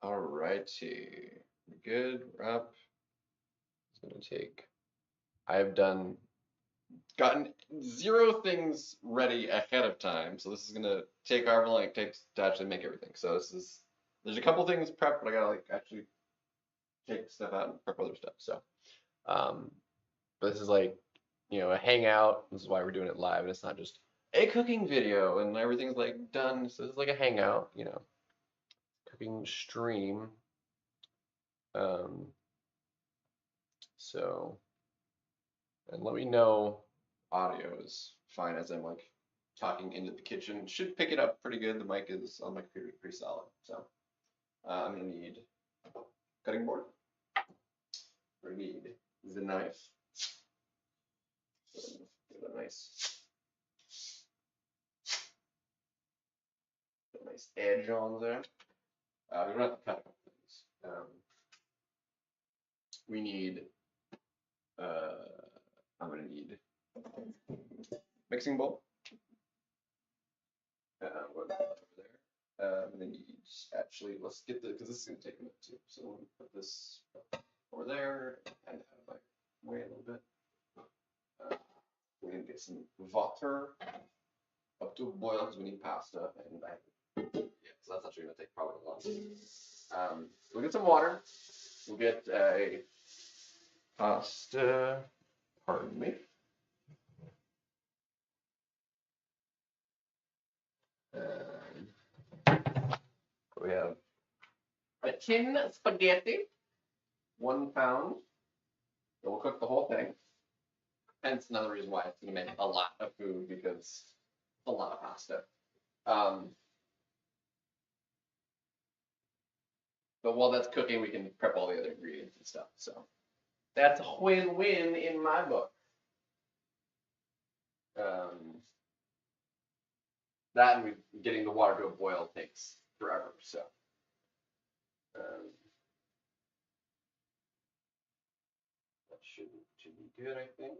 All righty. Good. We're up. It's gonna take. I've gotten 0 things ready ahead of time, so this is gonna take however long it takes to actually make everything. So there's a couple things prepped, but I gotta like actually take stuff out and prep other stuff. So, um, but this is like, a hangout. This is why we're doing it live, and it's not just a cooking video and everything's like done. So it's like a hangout, cooking stream. Um, so, and let me know audio is fine as I'm like talking into the kitchen. Should pick it up pretty good. The mic is on my computer pretty solid. So I'm gonna need cutting board. We're gonna need the knife. So give a nice edge on there. We don't have to cut things. We need. I'm gonna need mixing bowl. What over there? I'm gonna need actually. Let's get because this is gonna take a minute too. So we'll put this over there and out of my way a little bit. We're gonna get some water up to a boil because we need pasta, and so that's actually gonna take probably a long time. We'll get some water. We'll get a pasta. Pardon me. We have a tin spaghetti, 1 pound. So we'll cook the whole thing. Hence another reason why it's going to make a lot of food because it's a lot of pasta. But while that's cooking, we can prep all the other ingredients and stuff. So that's a win-win in my book. That and getting the water to a boil takes forever. So that should be good, I think.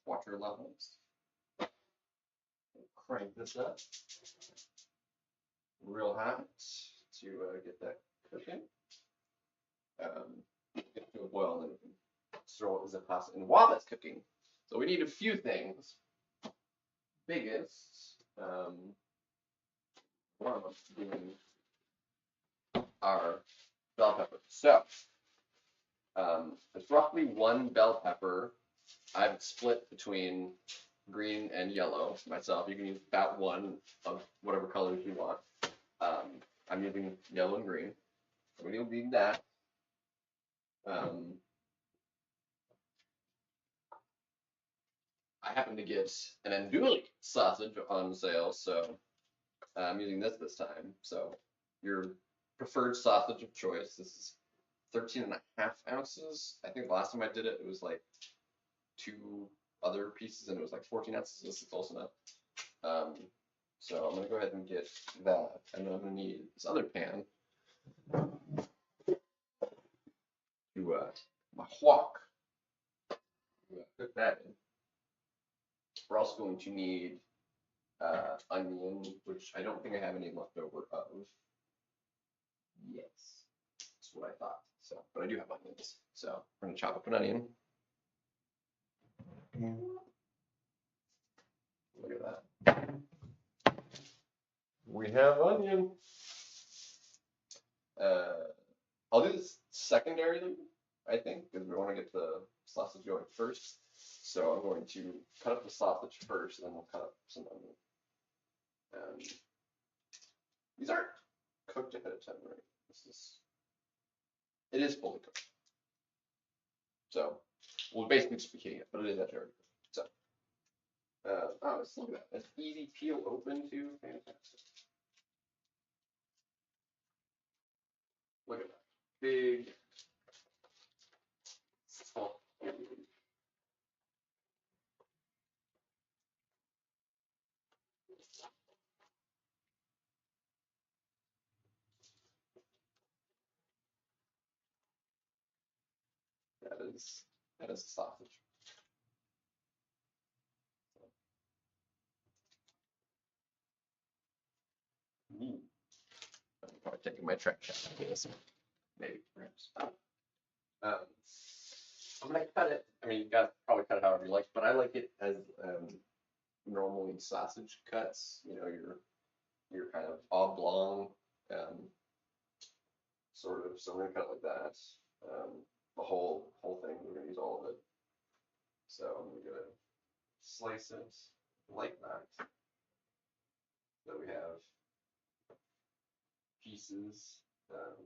Water levels. Crank this up real hot to get that cooking. Get to a boil, and then we can throw the pasta in while that's cooking. So we need a few things. Biggest, one of them being our bell pepper. So it's roughly 1 bell pepper. I've split between green and yellow myself. You can use about 1 of whatever colors you want. I'm using yellow and green. So we'll need that. I happen to get an andouille sausage on sale, so I'm using this time. So your preferred sausage of choice. This is 13.5 ounces. I think the last time I did it, it was like 2 other pieces, and it was like 14 ounces. This is close enough. So I'm gonna go ahead and get that, and then I'm gonna need this other pan to my wok. Cook that in. We're also going to need onion, which I don't think I have any left over of. Yes, that's what I thought. So, but I do have onions. So we're gonna chop up an onion. Look at that. We have onion. I'll do this secondarily, I think, because we want to get the sausage going first. So I'm going to cut up the sausage first, and then we'll cut up some onion. These aren't cooked ahead of time, right? It is fully cooked. So we'll basically just be heating it, but it is actually already cooked. So, let's look at that. That's easy peel open too. Fantastic. Look at that. Big. Oh. That is a sausage. Probably taking my trash out of this. Maybe, perhaps. I'm gonna cut it. I mean, you guys probably cut it however you like, but I like it as normally sausage cuts. You know, your kind of oblong, um, sort of. So I'm gonna cut it like that. The whole thing. We're gonna use all of it. So I'm gonna slice it like that. So we have pieces that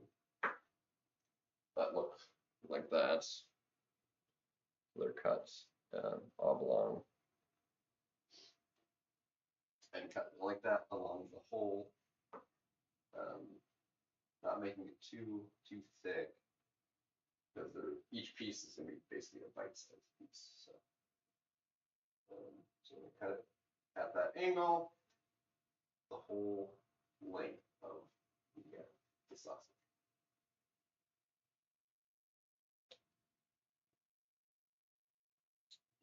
look like that. They're cut oblong and cut like that along the whole, not making it too thick because each piece is gonna be basically a bite-sized piece. So I'm gonna cut it at that angle, the whole length of the sausage.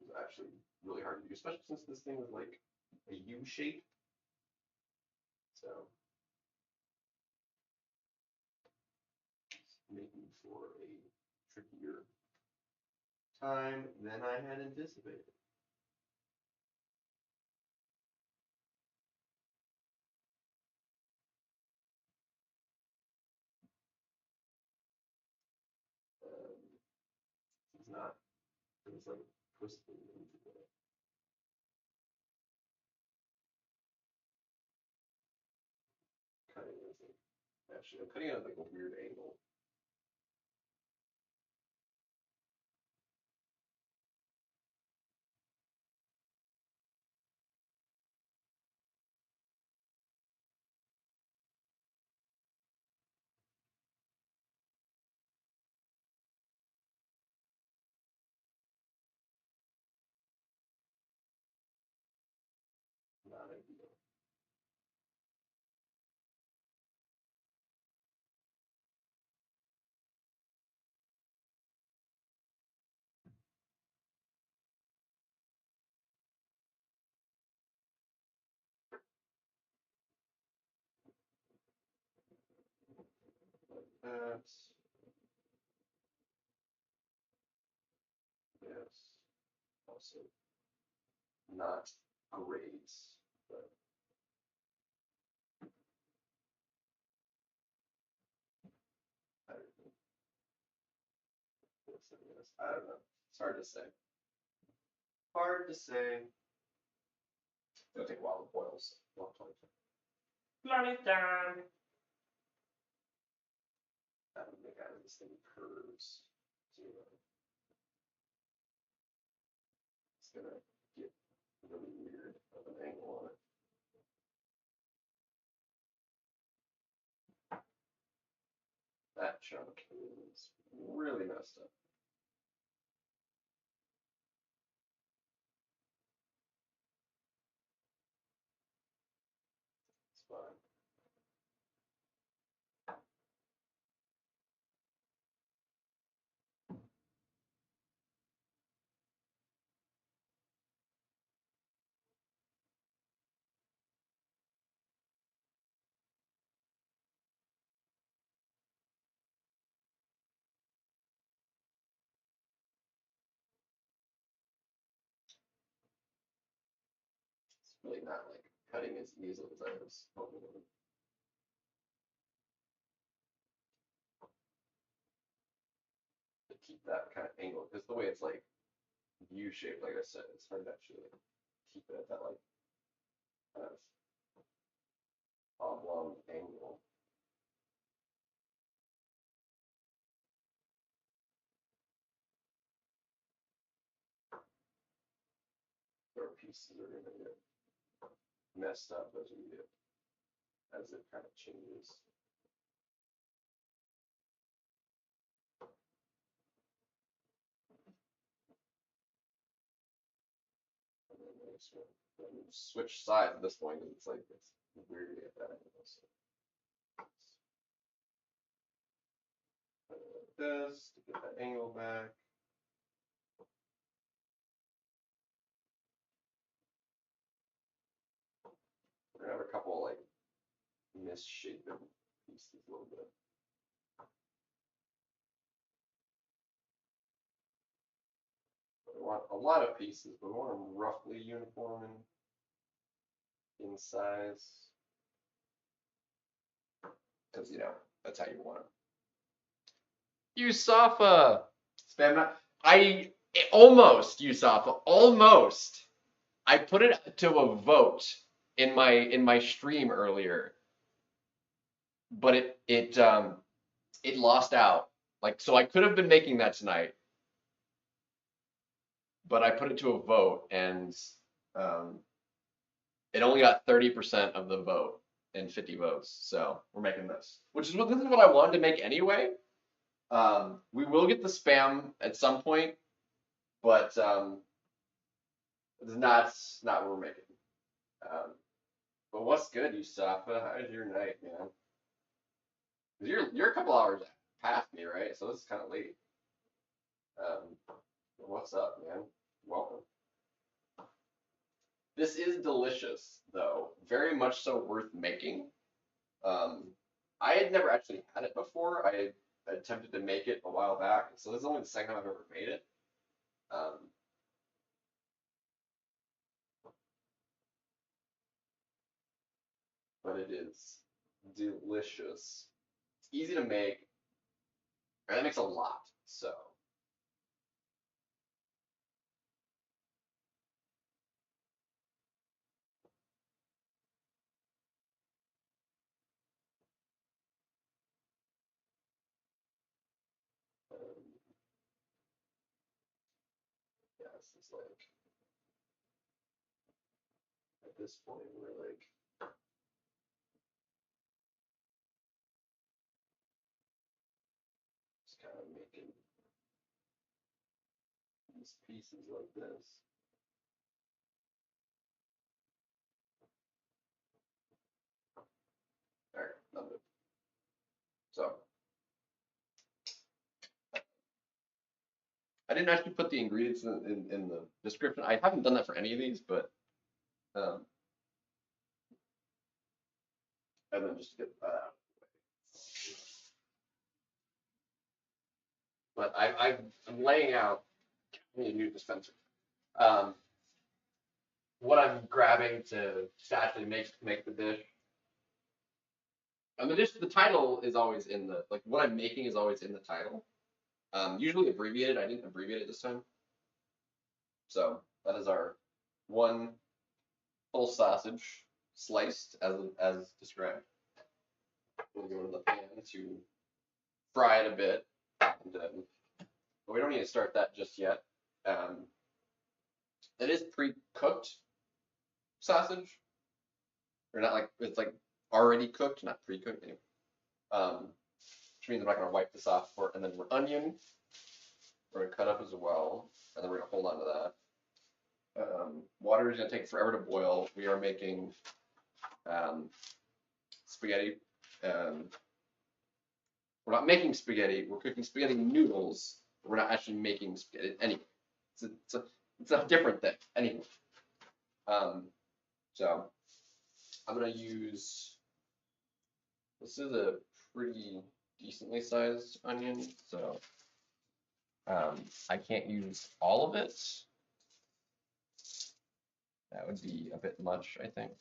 It's actually really hard to do, especially since this thing is like a U shape. So making for a trickier time than I had anticipated. It's not, it's like twisting into the cutting is like, actually, I'm cutting it at like a weird angle. Not ideal. That's yes, also not great, but I don't know. I don't know. It's hard to say. Hard to say. It'll take a while to boil. So long time. Napolitan. I don't think out of this thing curves. So, it's gonna get really weird of an angle on it. That chunk is really messed up. It's fine. It's really not like cutting as easily as I was hoping it would. To keep that kind of angle, because the way it's like U-shaped, like I said, it's hard to actually like, keep it at that like kind of oblong angle. Or pieces are gonna get messed up as it kind of changes. And then switch sides at this point because it's like it's weird to get that angle. So like this to get that angle back. We're gonna have a couple like misshapen pieces a little bit. We want a lot of pieces, but we want them roughly uniform in size. Because, you know, that's how you want them. Yusafa! Spam not. Almost, Yusafa, almost. I put it to a vote in my stream earlier, but it lost out. Like, so I could have been making that tonight, but I put it to a vote and um, it only got 30% of the vote and 50 votes. So we're making this, this is what I wanted to make anyway. We will get the spam at some point, but it's not what we're making. But what's good, Yusafa? How's your night, man? You're a couple hours past me, right? So this is kind of late. What's up, man? Welcome. This is delicious, though. Very much so worth making. I had never actually had it before. I had attempted to make it a while back, so this is only the second time I've ever made it. But it is delicious. It's easy to make, and it makes a lot, so. Yeah, it's like, at this point, we're like, just kind of making these pieces like this. All right, love it. So, I didn't actually put the ingredients in the description. I haven't done that for any of these, but and then just get that out. But I'm laying out. I need a new dispenser. Um, what I'm grabbing to actually make the dish. And the title is always in the like what I'm making is always in the title. Usually abbreviated. I didn't abbreviate it this time. So that is our one full sausage sliced as described. We'll go to the pan to fry it a bit. And, but we don't need to start that just yet. It is pre-cooked sausage, or not like it's like already cooked, not pre-cooked. Anyway. Which means I'm not gonna wipe this off for. And then we're onion. We're gonna cut up as well, and then we're gonna hold on to that. Water is gonna take forever to boil. We are making spaghetti. We're not making spaghetti. We're cooking spaghetti noodles. But we're not actually making spaghetti anyway. It's a different thing anyway. So I'm gonna use. This is a pretty decently sized onion, so I can't use all of it. That would be a bit much, I think.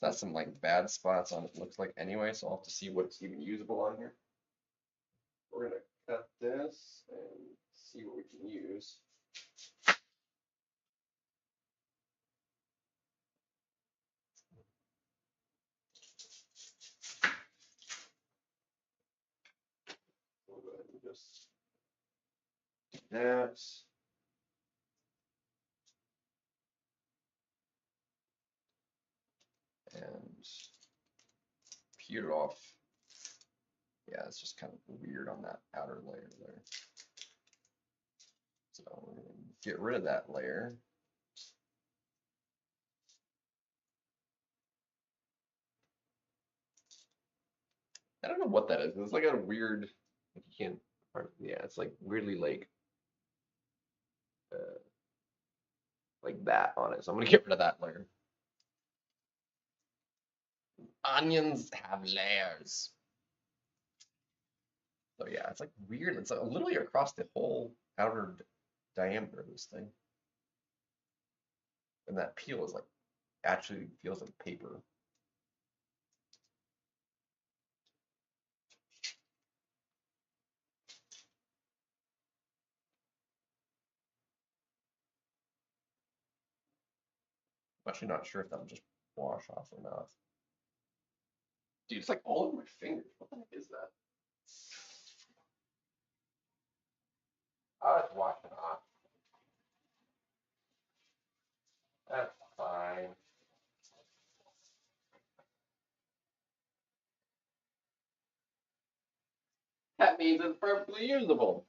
That's some like bad spots on it looks like anyway, so I'll have to see what's even usable on here. We're gonna cut this and see what we can use. We'll go ahead and just do that. And peel it off. Yeah, it's just kind of weird on that outer layer there. So we're gonna get rid of that layer. I don't know what that is. It's like a weird, like you can't, yeah, it's like weirdly like that on it. So I'm gonna get rid of that layer. onions have layers. So yeah, it's like weird. It's like literally across the whole outer diameter of this thing. And that peel is like actually feels like paper. I'm actually not sure if that'll just wash off or not. Dude, it's like all over my fingers. What the heck is that? Oh, it's washing off. That's fine. That means it's perfectly usable.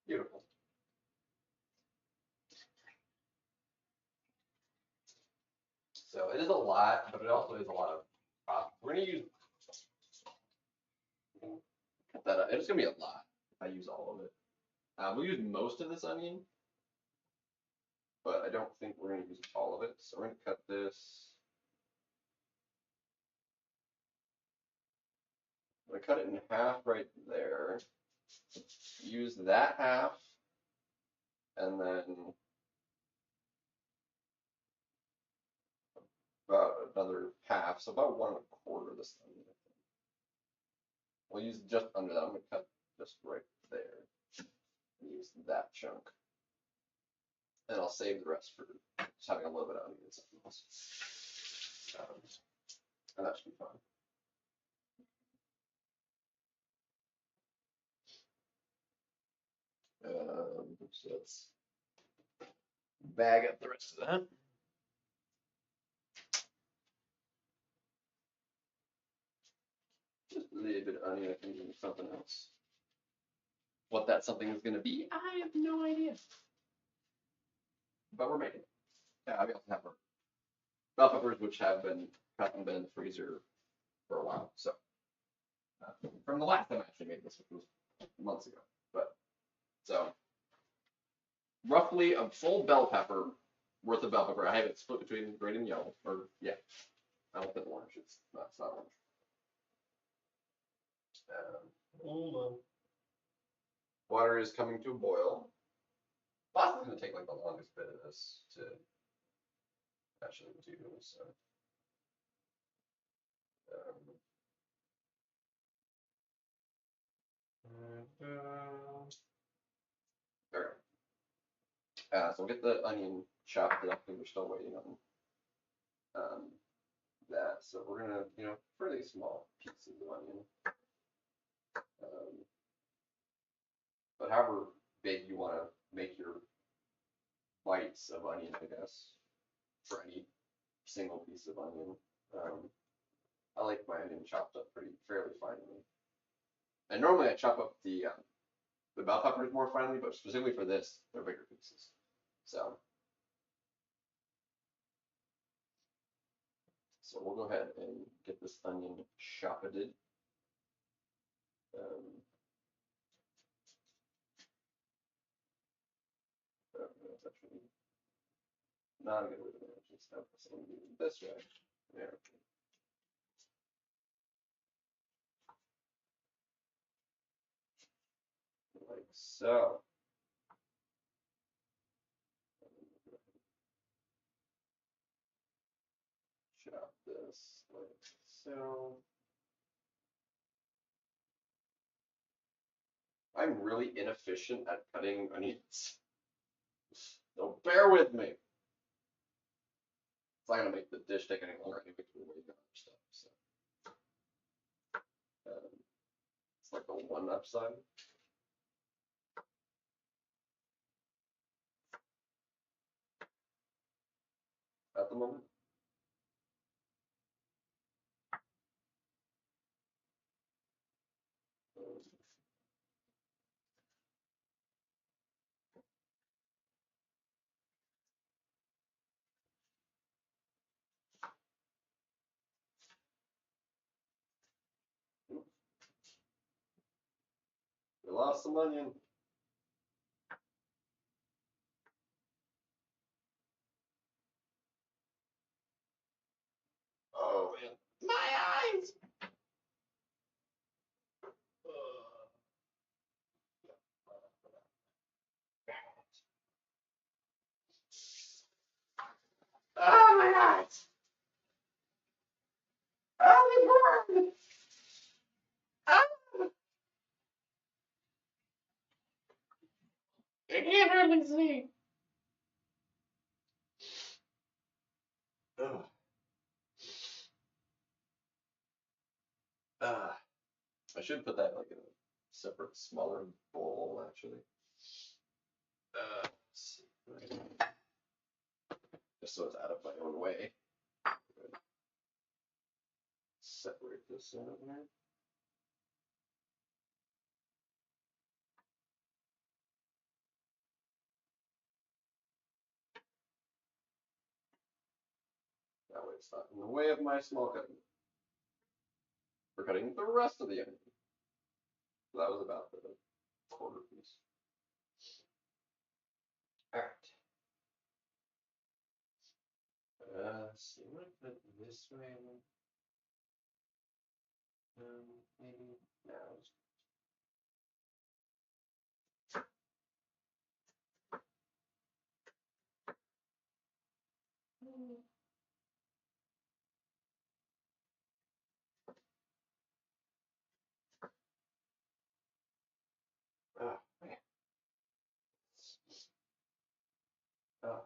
Beautiful. So it is a lot, but it also is a lot of we're gonna use cut that up. It's gonna be a lot if I use all of it. We'll use most of this onion, but I don't think we're gonna use all of it. So we're gonna cut this. I'm gonna cut it in half right there. Use that half, and then about another half, so about 1 1/4 this onion. We'll use just under that. I'm gonna cut just right there. And use that chunk. And I'll save the rest for just having a little bit of onion and something else. And that should be fine. So let's bag up the rest of that. Just a little bit of onion, I can do something else. What that something is going to be, I have no idea. But we're making it. Yeah, we also have our bell peppers, which have been cut and been in the freezer for a while. So from the last time I actually made this, which was months ago. But so roughly a full bell pepper worth of bell pepper. I have it split between red and yellow. Or yeah, I don't put orange. It's not orange. Hold on. Water is coming to a boil. Pasta's gonna take like the longest bit of this to actually do. So. All right. So we'll get the onion chopped up, and we're still waiting on that. So we're gonna, fairly small pieces of onion. But however big you want to make your bites of onion, I guess, for any single piece of onion. I like my onion chopped up fairly finely. And normally I chop up the bell peppers more finely, but specifically for this, they're bigger pieces. So we'll go ahead and get this onion chopped. That's actually not a good way to manage this stuff. So I'm doing it this way. There. Like so. Chop this like so. I'm really inefficient at cutting onions. So bear with me. It's not gonna make the dish take any longer. I can make it away the other stuff. So it's like the one upside. At the moment. lost some onion. Oh man, my eyes. Oh my eyes. Oh my god. Oh, I can't hardly see. Ugh. Ah. I should put that like in a separate, smaller bowl, actually. Let's see. Just so it's out of my own way. Separate this out of here. That way it's not in the way of my small cutting. For cutting the rest of the onion. That was about the quarter piece. Alright. Let's see, I'm gonna put it this way. Maybe now. Oh, man. Oh.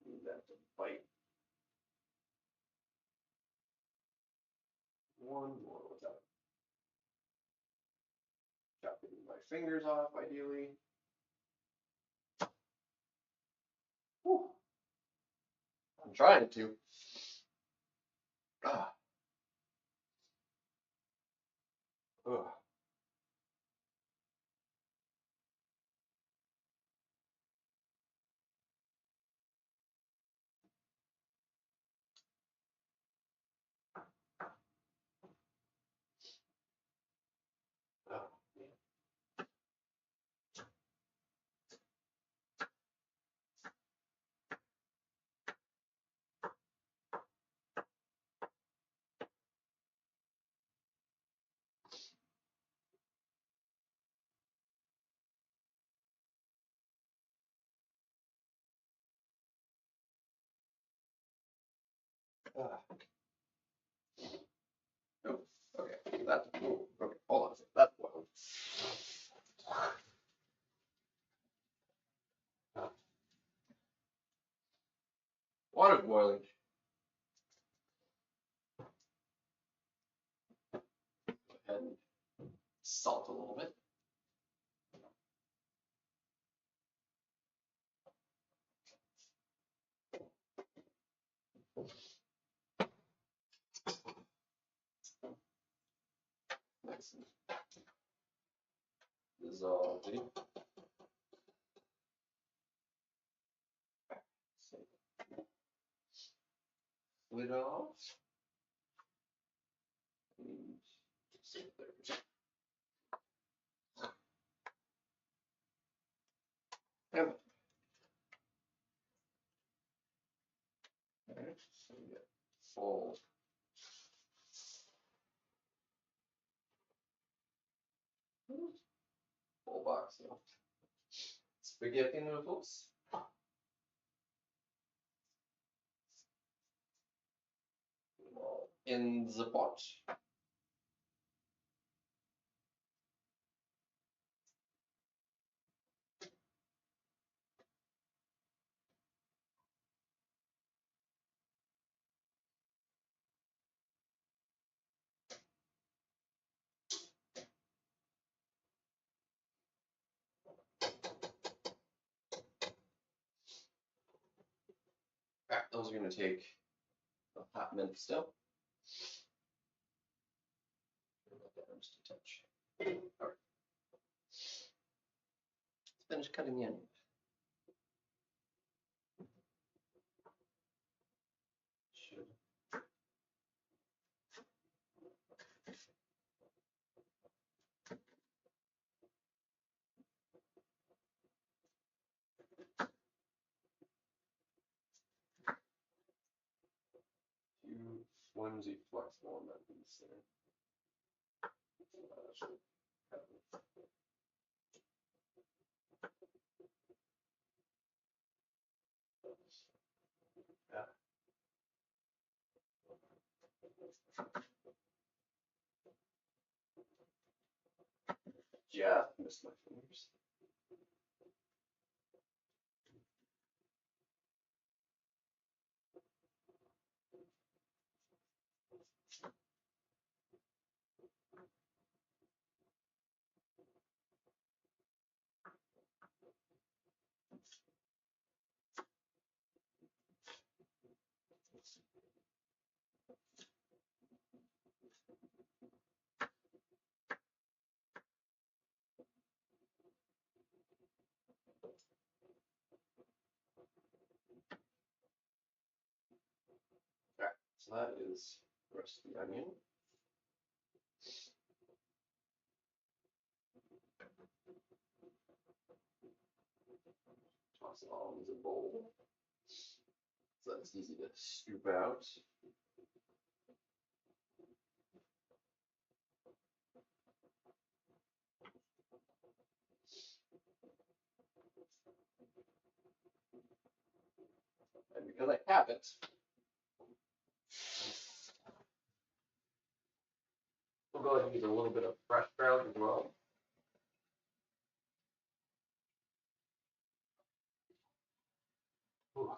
Need that to bite. One more without chopping my fingers off, ideally. Whew. I'm trying to. Ah. Ugh. Oh, man. Ah. Oh, okay. That's cool. Okay, hold on a second. That's wild. Water's boiling. Go ahead and salt a little bit. Nice and dissolved. Lid off. And see if there's. Alright, so we get full box of spaghetti noodles. In the pot. Alright, those are going to take a hot minute still. Let that roast a touch. Alright. Let's finish cutting the onion. Flimsy, flexible, and then consider. Yeah, missed my fingers. Alright, so that is the rest of the onion. Toss it all into a bowl. So that's easy to scoop out. And because I have it, we'll go ahead and use a little bit of fresh garlic as well. Ooh.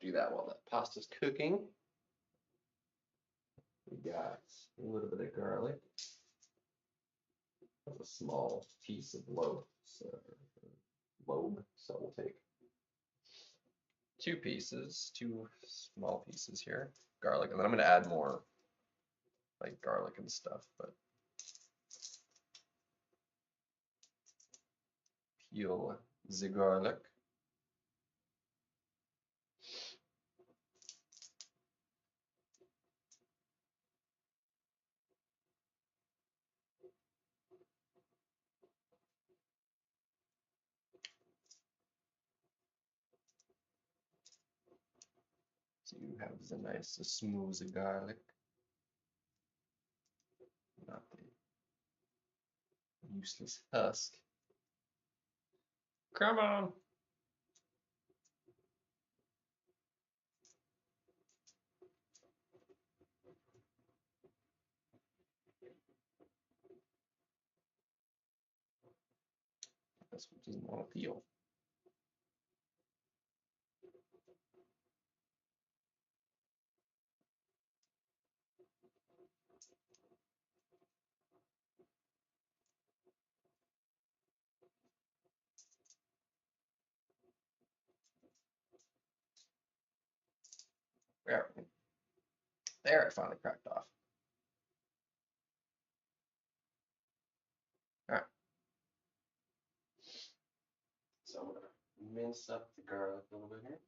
Do that while that pasta's cooking. We got a little bit of garlic. That's a small piece of lobe, so we'll take two small pieces here, garlic, and then I'm gonna add more like garlic and stuff, but peel the garlic. So you have the nice smooth garlic, not the useless husk. Come on. That's what doesn't want to peel. There, it finally cracked off. All right. So I'm gonna mince up the garlic a little bit here.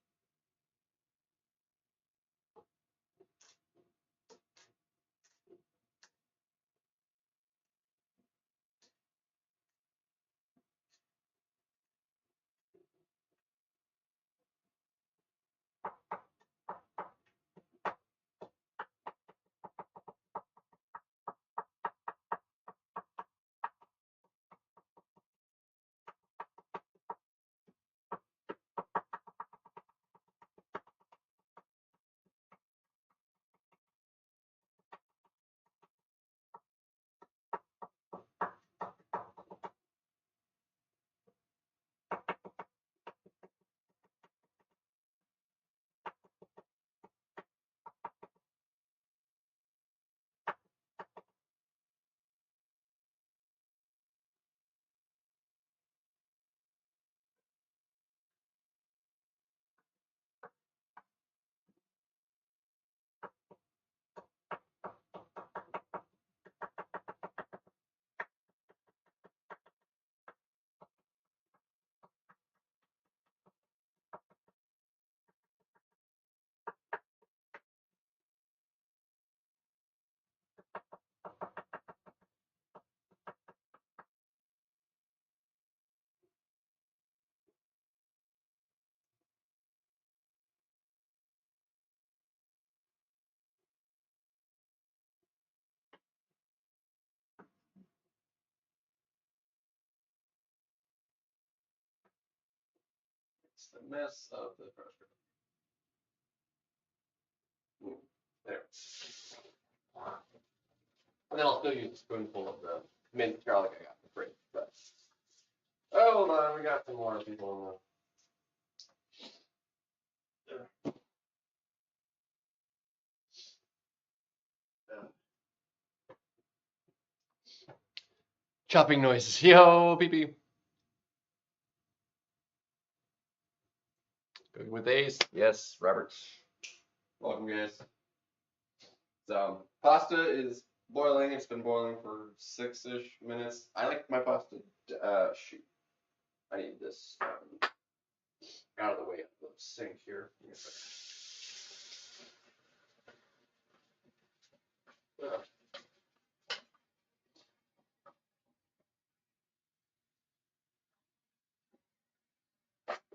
a mess of the crushed grape. There. And then I'll still use a spoonful of the minced garlic I got for free. But oh, hold on, we got some more people in the. Chopping noises. Yo, pee. Cooking with Ace. Yes, Robert. Welcome, guys. So, pasta is boiling. It's been boiling for 6-ish minutes. I like my pasta. Shoot. I need this out of the way of the sink here.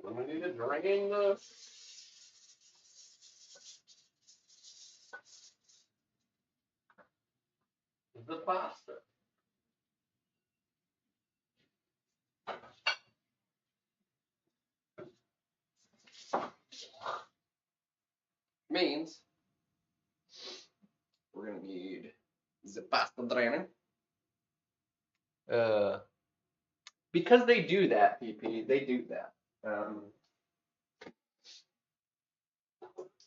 Then we need to drain the pasta. Means we're gonna need the pasta drainer. Because they do that, PP. They do that.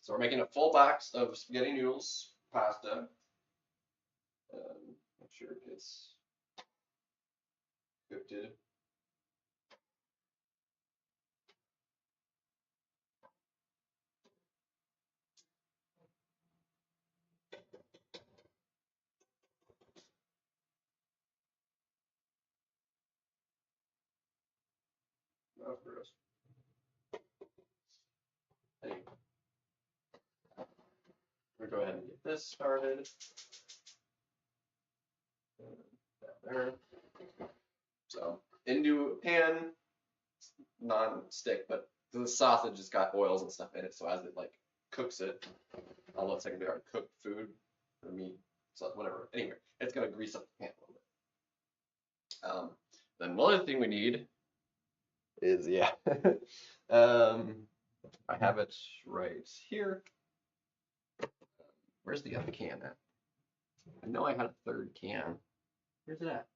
So we're making a full box of spaghetti noodles, pasta. Make sure it gets cooked. Oh, gross. Anyway, we'll go ahead and get this started. There. So into a pan, non-stick, but the sausage has got oils and stuff in it. So as it like cooks it, although it's technically already cooked food or meat, so whatever. Anyway, it's gonna grease up the pan a little bit. Then one other thing we need is I have it right here. Where's the other can at? I know I had a third can. Where's it at?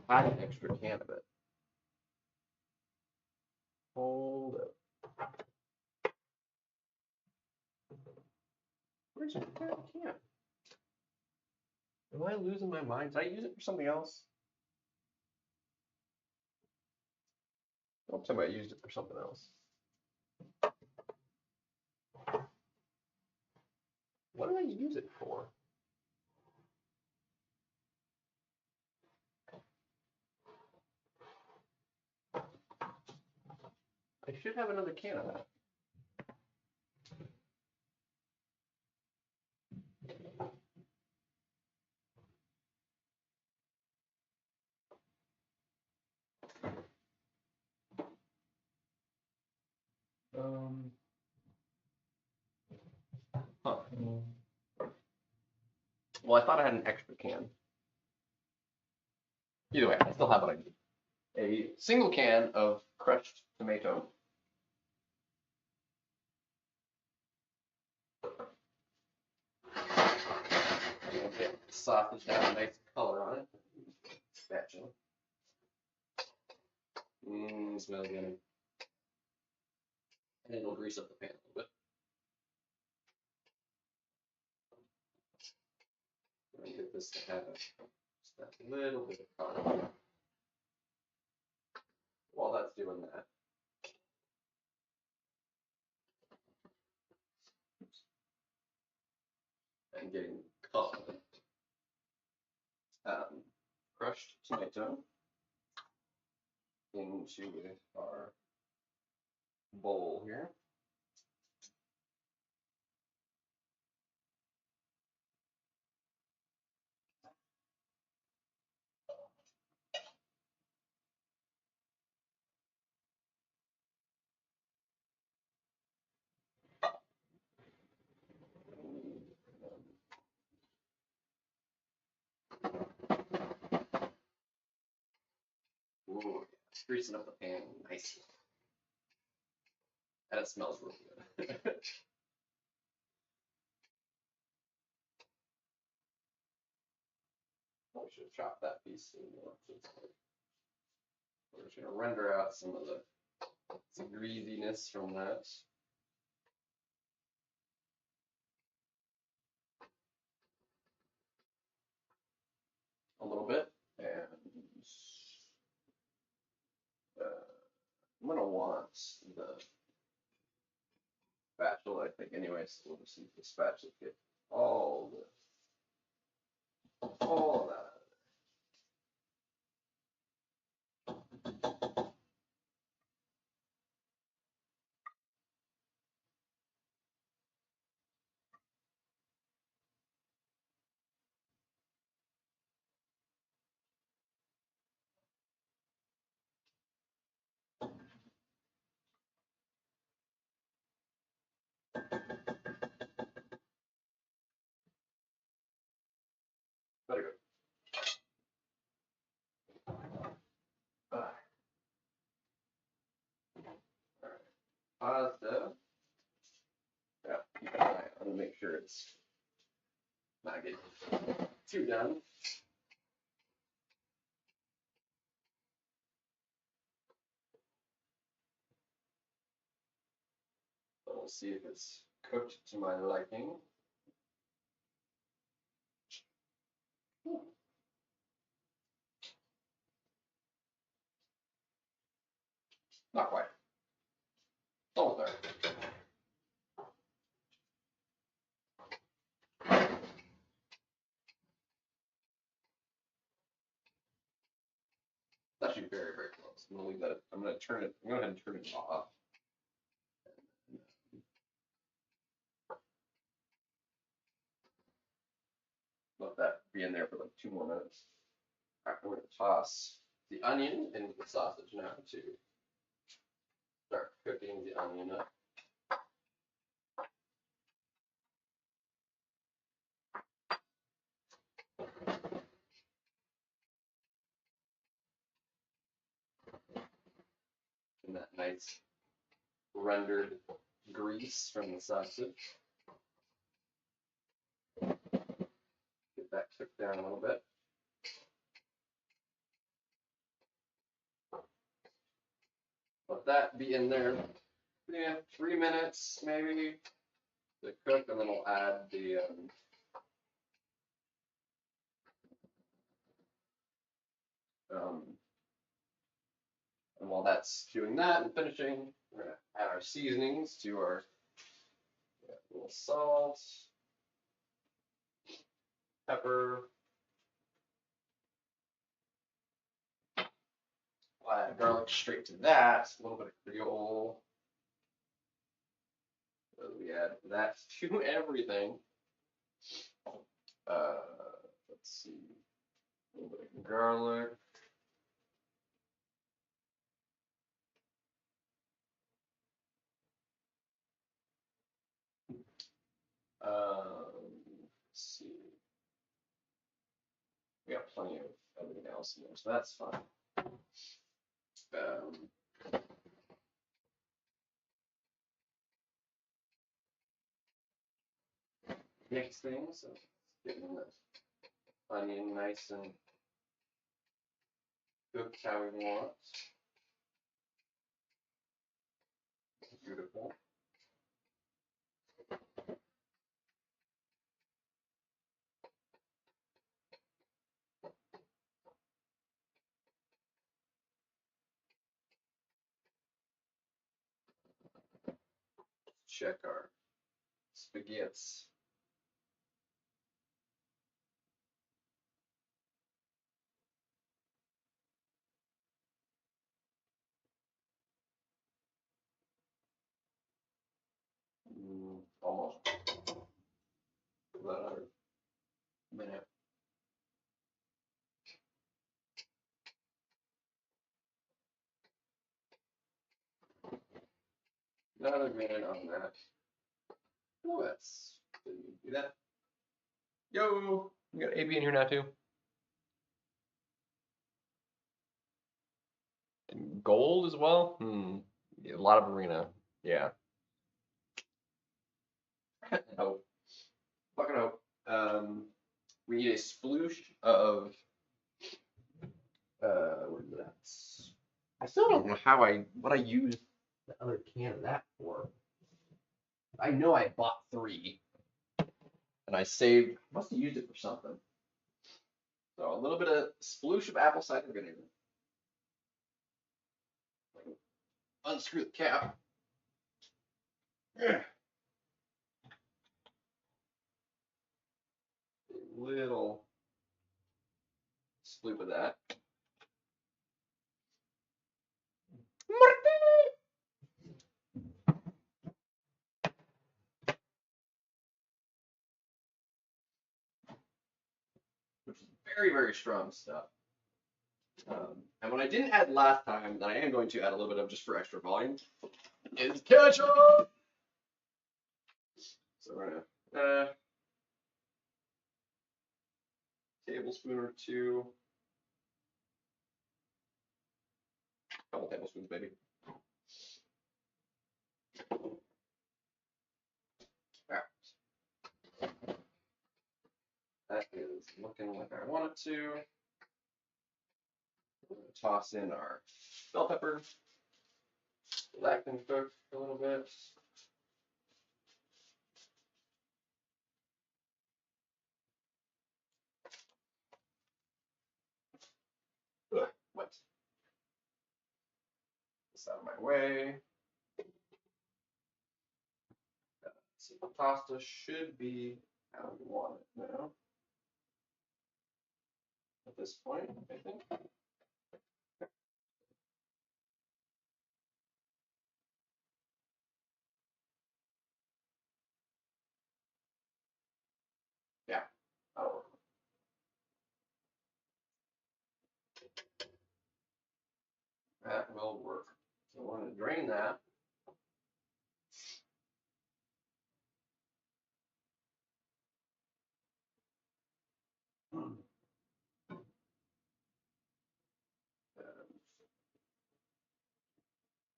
I had an extra can of it. Hold up. Where's the third can? Am I losing my mind? Did I use it for something else? Don't tell me I used it for something else. What did I use it for? I should have another can of that. Huh. Well, I thought I had an extra can. Either way, I still have what I need. A single can of crushed tomato. Okay, sausage has a nice color on it. Spatula. Smells good. And it'll grease up the pan a little bit. I'm gonna get this to have just that little bit of color. While that's doing that, and getting color, crushed tomato into our bowl here. Ooh. greasing up the pan nicely. And it smells really good. I should have chopped that piece more. We're just going to render out some of the greasiness from that. A little bit. And I'm going to want the spatula, I think, anyway, so we'll just use the spatula to get all of that. Very good. Alright. Pasta. Yeah, keep an eye on to make sure it's not getting too done. But we'll see if it's cooked to my liking. Not quite. Almost there. It's actually very, very close. I'm gonna leave that. I'm gonna turn it. I'm gonna go ahead and turn it off. Let that be in there for like 2 more minutes. Alright, I'm gonna toss the onion into the sausage now to start cooking the onion up. And that nice rendered grease from the sausage. Get that cooked down a little bit. Let that be in there, 3 minutes maybe to cook, and then we'll add the and while that's doing that and finishing, we're gonna add our seasonings to our little salt, pepper. We'll add garlic straight to that. A little bit of Creole. So we add that to everything. Let's see. A little bit of garlic. Let's see. We got plenty of everything else in there, so that's fine. Mix things, so getting the onion nice and cooked how we want. Beautiful. Check our spaghettis. Almost. About another minute. Another minute on that. Oh, that's didn't do that. Yo, we got AB in here now too. Gold as well? Yeah, a lot of arena. Yeah. Oh, fucking hope. We need a sploosh of what is that? I still don't know what I used the other can of that for. I know I bought 3 and I saved, must have used it for something. So a little bit of sploosh of apple cider vinegar. Unscrew the cap. A little sploop of that. Which is very, very strong stuff. And what I didn't add last time, that I am going to add a little bit of just for extra volume, is ketchup! So we're gonna tablespoon or 2. Couple tablespoons, maybe. That is looking like I want it to. We're going to toss in our bell pepper. That can cook a little bit. Ugh, wet. This out of my way. So the pasta should be how we want it now. At this point, I think. Yeah, that'll work. That will work. So we're going to drain that.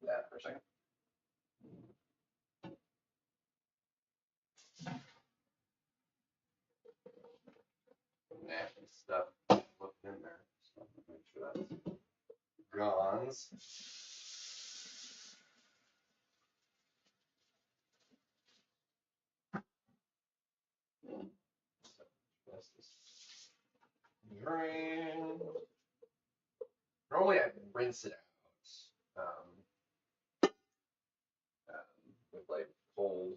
That for a second. Nasty stuff left in there. So make sure that's gone. Drain. Normally I rinse it out with like cold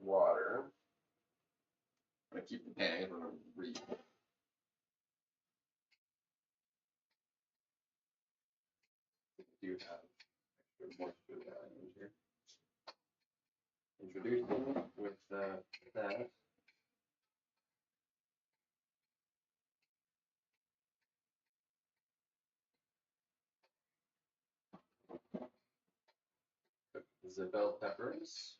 water. I'm gonna keep the pan. I'm gonna read. Do have extra moisture values here. Introducing with that. The bell peppers.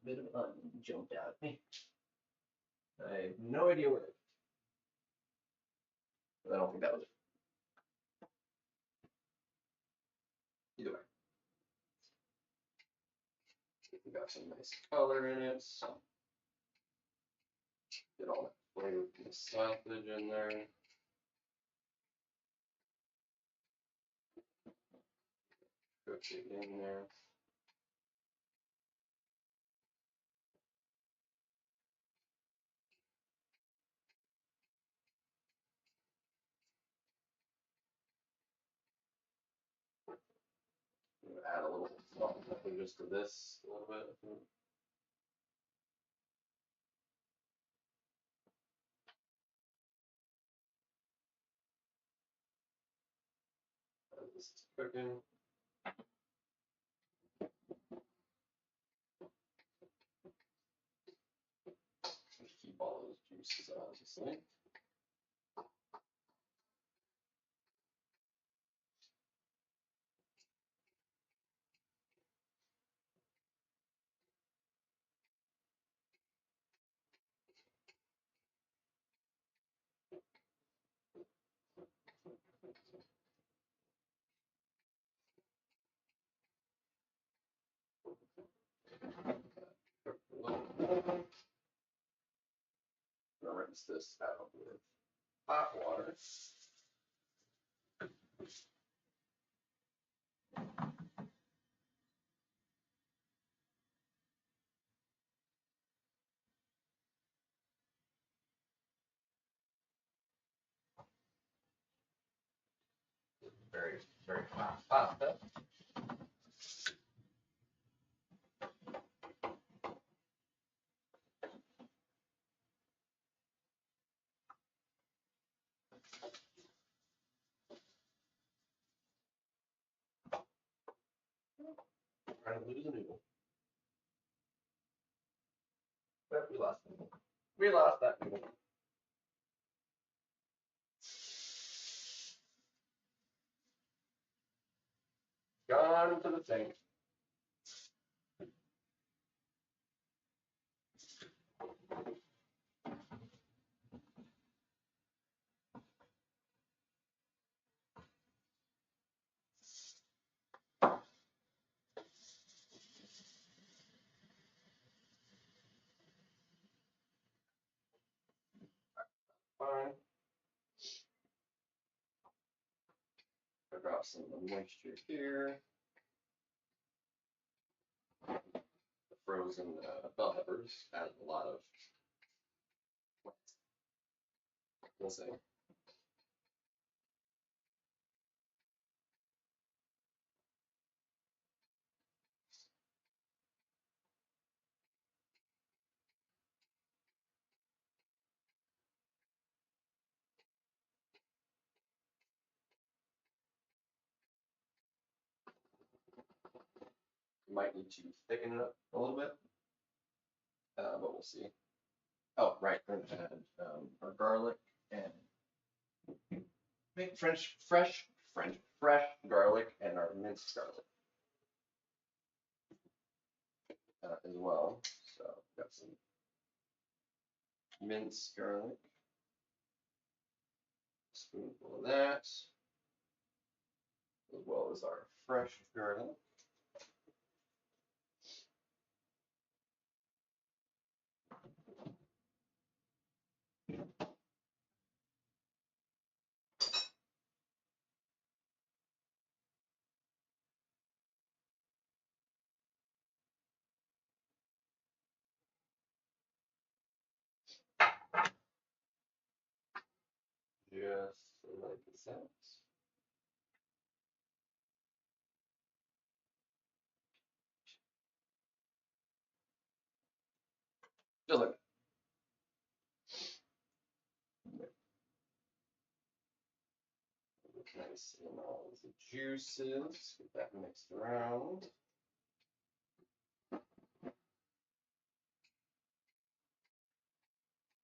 Bit of onion jumped out at me. I have no idea where. But I don't think that was it. Either way. We got some nice color in it. Get all that flavor from the sausage in there. Cook it in there. Add a little salt and pepper just to this a little bit. As this is cooking. Keep all those juices obviously. rinse this out with hot water. Very, very fast pasta. Trying to lose a noodle. But we lost the noodle. We lost that noodle. Gone to the sink. Fine. I got some of the moisture here. The frozen bell peppers add a lot of, we'll say, might need to thicken it up a little bit, but we'll see. Oh, right, we're gonna add our garlic and fresh garlic and our minced garlic as well. So got some minced garlic, spoonful of that, as well as our fresh garlic. Just like it sounds. Just like that. Nice and all the juices. Get that mixed around.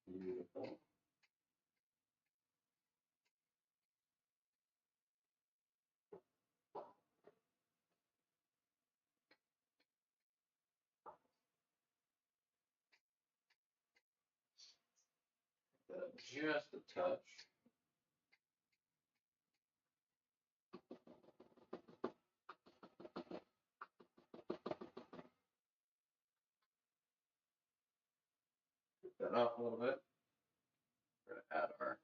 Beautiful. Just a touch. Get that off a little bit. We're gonna add our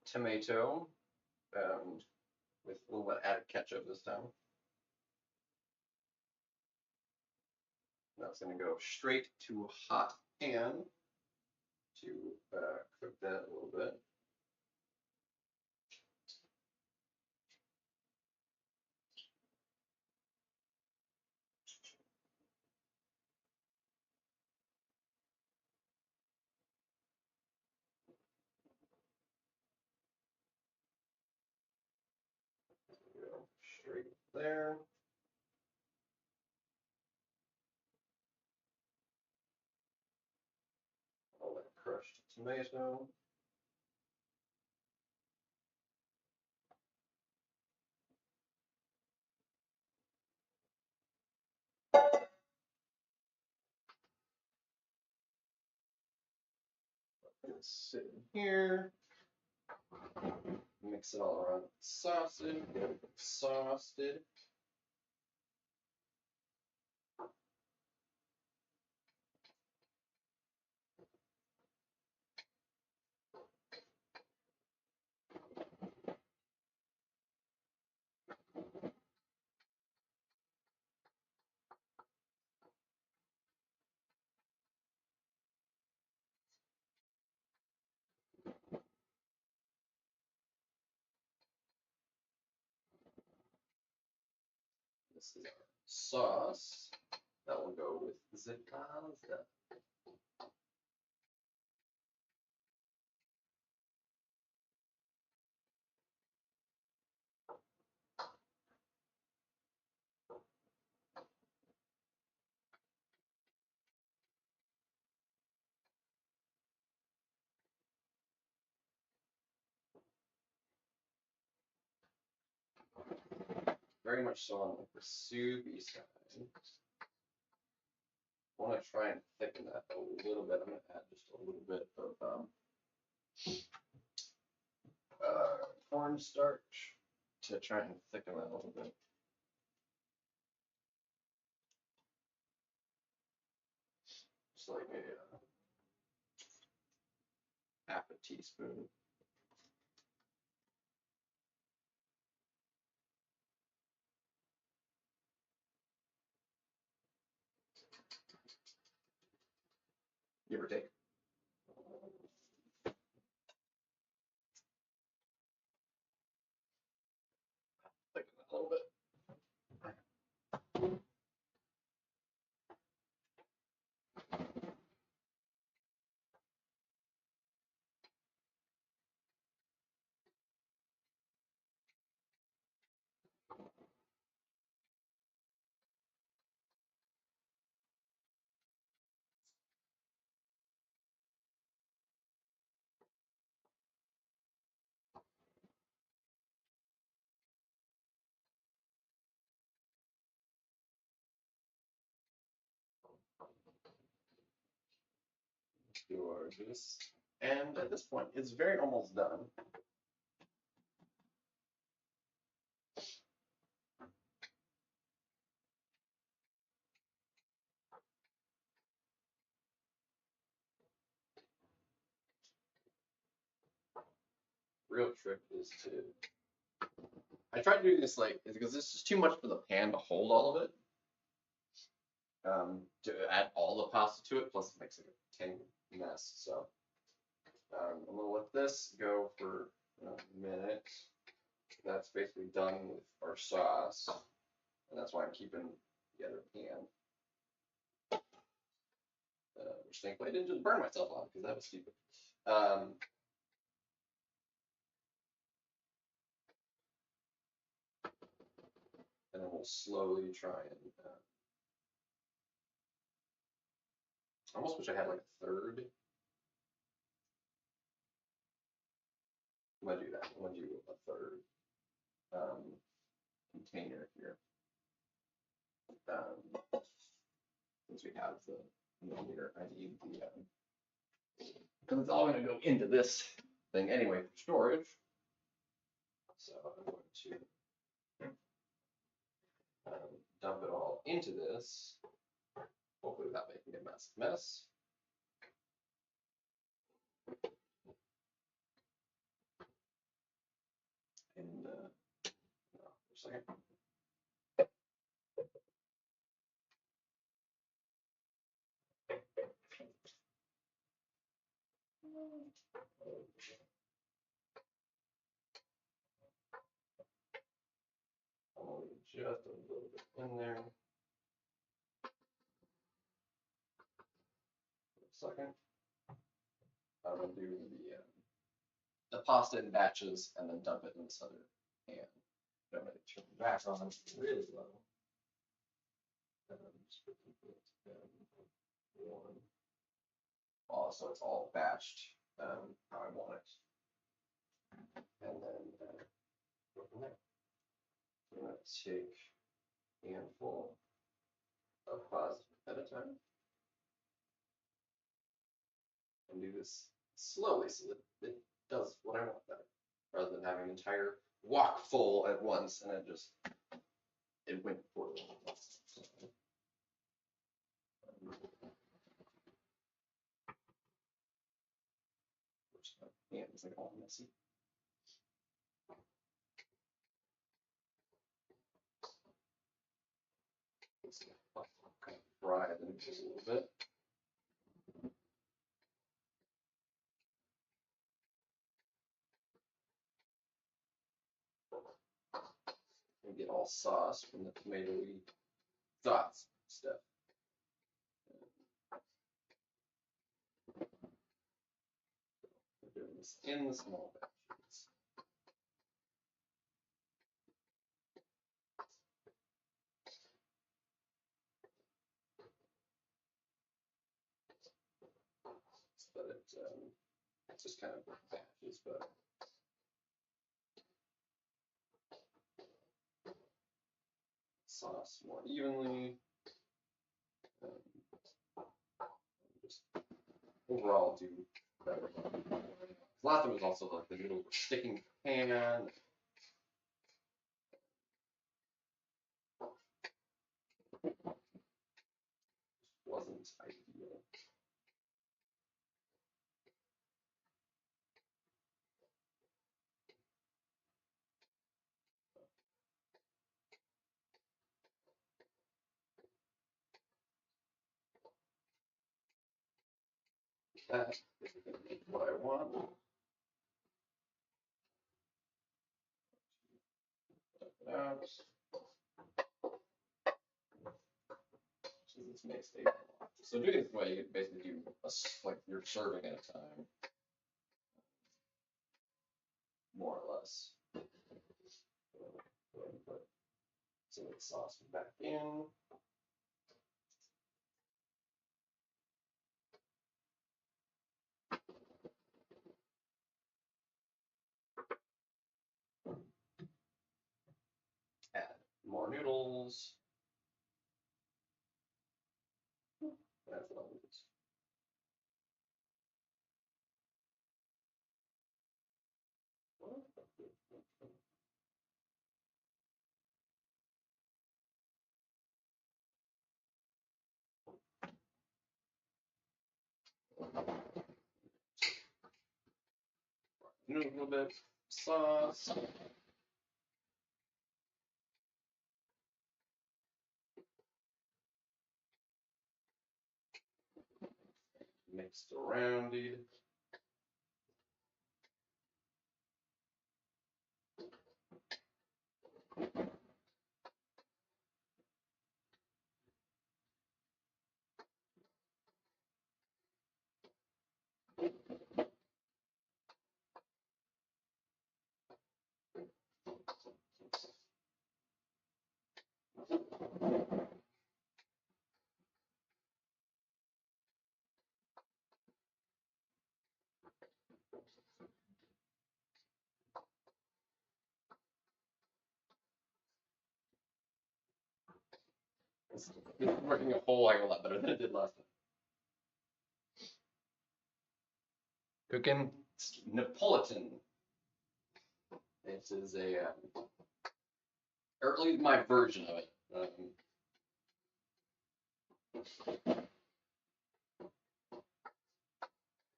tomato with a little bit added ketchup this time. Now it's gonna go straight to a hot pan to cook that a little bit. Go straight there. All that crushed tomato. Sit in here. Mix it all around with sausage. Get it sauced. this is our sauce that will go with the pasta. Very much so on the soupy side. I want to try and thicken that a little bit. I'm going to add just a little bit of cornstarch to try and thicken that a little bit. Just like a half a teaspoon. Give or take. Thicken that a little bit. Gorgeous. And at this point, it's very almost done. Real trick is to, I tried doing this like, because this is too much for the pan to hold all of it. To add all the pasta to it, plus it makes it a tangy mess. So I'm gonna let this go for a minute. That's basically done with our sauce, and that's why I'm keeping the other pan. Which thankfully I didn't just burn myself on because that was stupid. And then we'll slowly try and. I almost wish I had like a third. I'm gonna do that. I'm gonna do a third container here. Since we have the milliliter, I need the because it's all going to go into this thing anyway for storage. So I'm going to dump it all into this, hopefully without making a mess. And for a second. I'll leave just a little bit in there. For a second. I'm going to do the pasta in batches and then dump it in this other pan. I'm going to turn it back on really low. Just put one. So it's all batched how I want it. And then go from there. I'm going to take a handful of pasta at a time and do this slowly so that it does what I want better, rather than having an entire wok full at once and it went poorly. Yeah, it's like all messy. Kind of fry it in just a little bit. And get all sauce from the tomatoey sauce stuff. We're doing this in the small batches. But it's just kind of batches, but sauce more evenly. Just overall do better. Last time was also like the noodles were sticking to the pan. Wasn't ideal. That is going to make what I want. Out. So this makes a lot. So doing it this way, you can basically do like you're serving at a time, more or less. Put some of the sauce back in. Add more noodles. That's what I'll use. A little bit of sauce. Mixed around it. This is working a whole heck of a lot better than it did last time. Cooking Napolitan. This is a, or at least my version of it.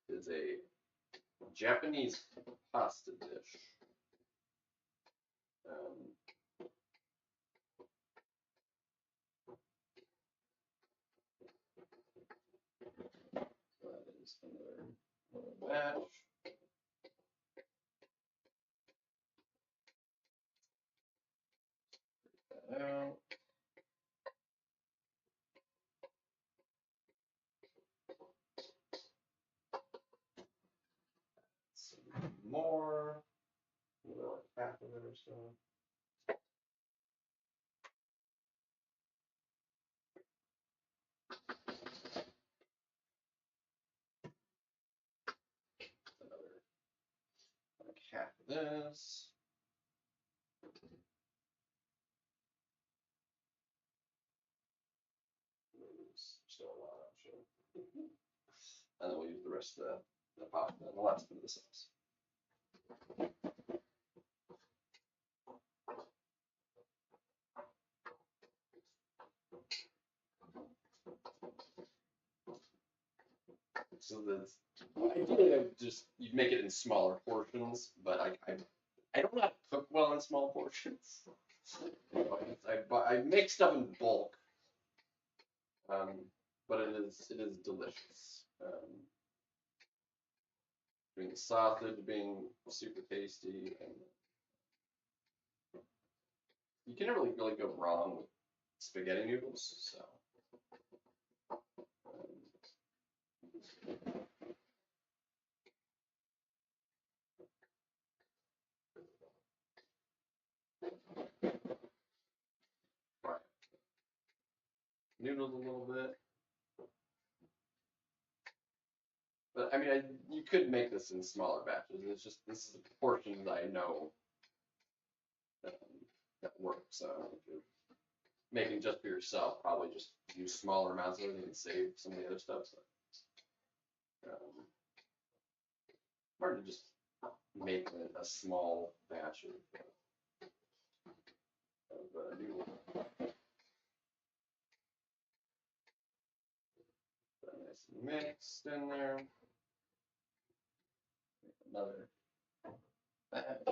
Is a Japanese pasta dish. So that is another batch. That out. Some more. Like half of it or so. Another like half of this. Still a lot, I'm sure. And then we'll use the rest of the pasta and the last bit of the sauce. So ideally, you'd make it in smaller portions, but I don't know how to cook well in small portions. You know, I make stuff in bulk, but it is delicious. The sausage being super tasty, and You can never really go wrong with spaghetti noodles. So fry noodles a little bit. But I mean, you could make this in smaller batches. It's just this is the portions I know that work. So if you're making just for yourself, probably just use smaller amounts of it and save some of the other stuff. So, hard to just make a small batch of noodles. Nice and mixed in there. Another batch.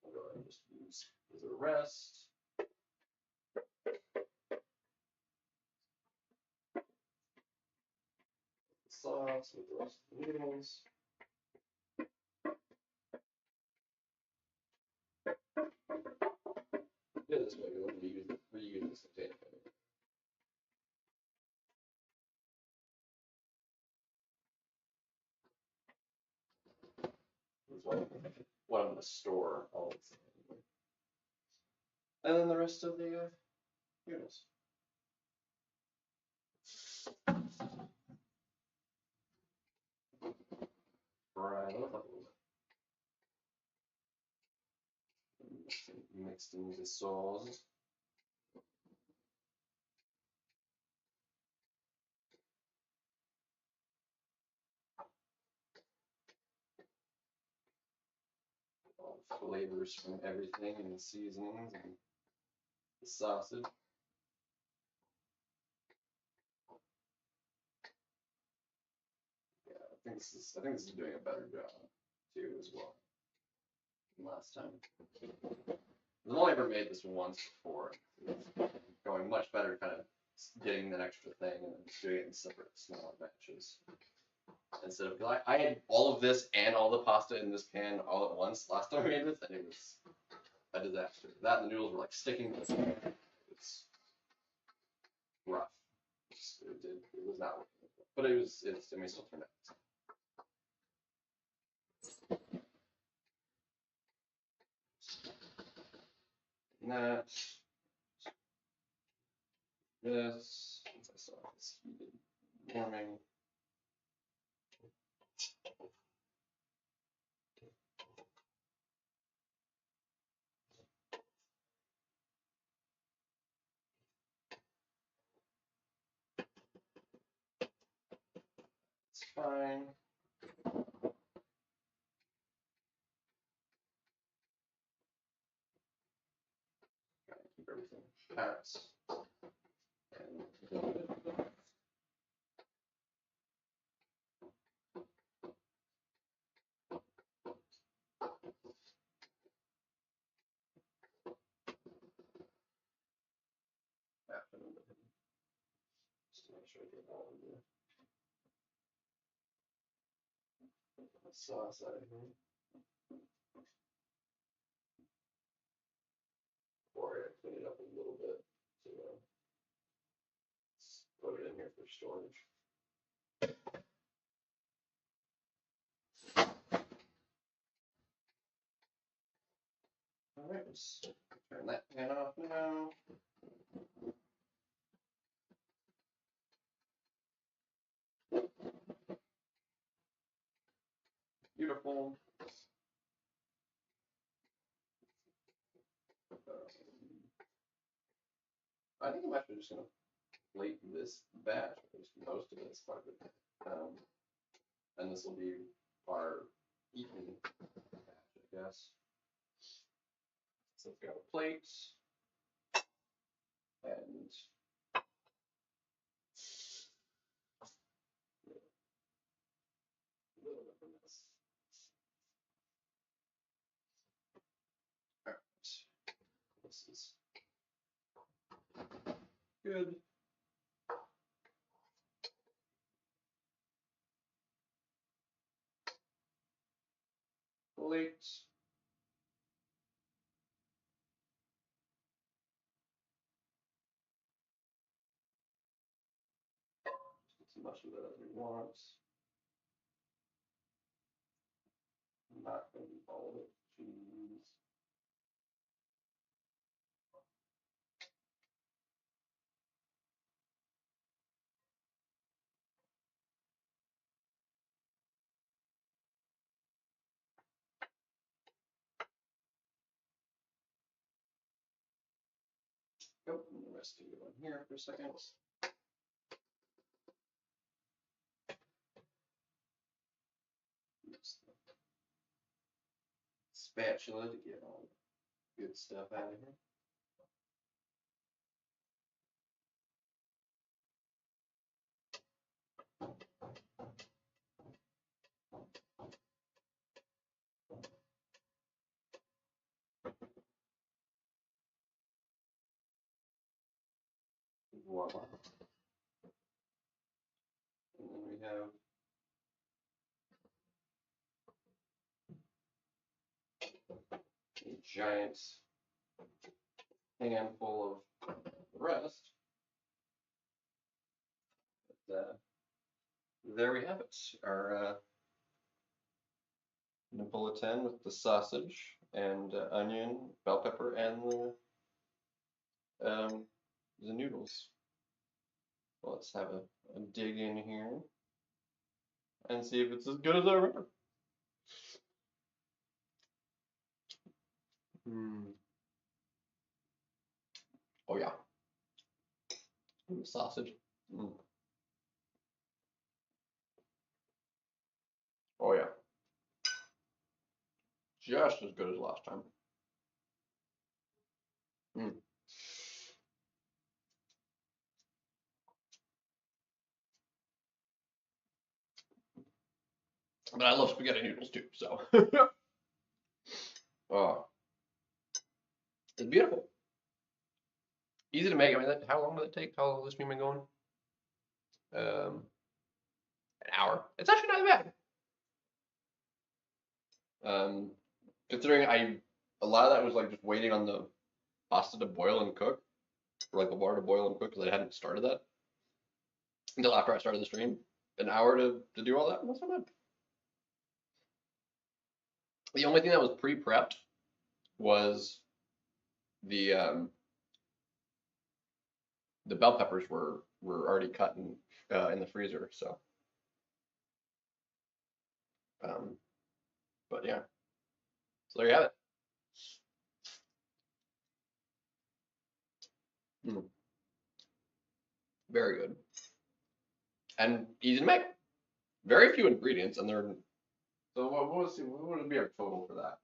I'll go ahead and just use the rest. Sauce with the rest of the noodles. Yeah, this way we want to reuse this container. What I'm going to store all of this. And then the rest of the noodles. Fry those up a little bit. Mixed in the sauce. All the flavors from everything and the seasonings and the sausage. Yeah, I think this is doing a better job too as well than last time. I've only ever made this once before. It's going much better, kind of getting that extra thing and then doing it in separate smaller batches. Instead of, I had all of this and all the pasta in this pan all at once last time I made this, and it was a disaster. That and the noodles were like sticking to the pan. It's rough. It was not working. But I mean, it still turned out. That, this, once I saw this heated warming. It's fine. Gotta keep everything packed. And just to make sure I get all of the sauce out of here. Or I clean it up a little bit to put it in here for storage. All right, let's turn that pan off now. Beautiful. I think I'm actually just gonna plate this batch, just most of it's part of it. And this will be our evening batch, I guess. So we've got a plate and a little bit of this. good. Plate. As much of it as we want. Not going to be all of it. Cheese. Nope, and the rest of it on here for a second. Spatula to get all the good stuff out of here. Voila. And then we have a giant handful of the rest. But, there we have it. Our Napolitan with the sausage and onion, bell pepper, and the noodles. Well, let's have a dig in here and see if it's as good as I remember. Oh yeah. The sausage. Oh yeah. Just as good as last time. But I love spaghetti noodles too, so. Oh. It's beautiful. Easy to make. I mean, how long did it take? How long has this been going? An hour. It's actually not bad. Considering a lot of that was like just waiting on the pasta to boil and cook, or like the water to boil and cook, because I hadn't started that until after I started the stream. An hour to do all that. That's not bad. The only thing that was pre-prepped was the bell peppers were already cut in the freezer, so. But yeah, so there you have it. Very good and easy to make. Very few ingredients, and they're so. What would be our total for that?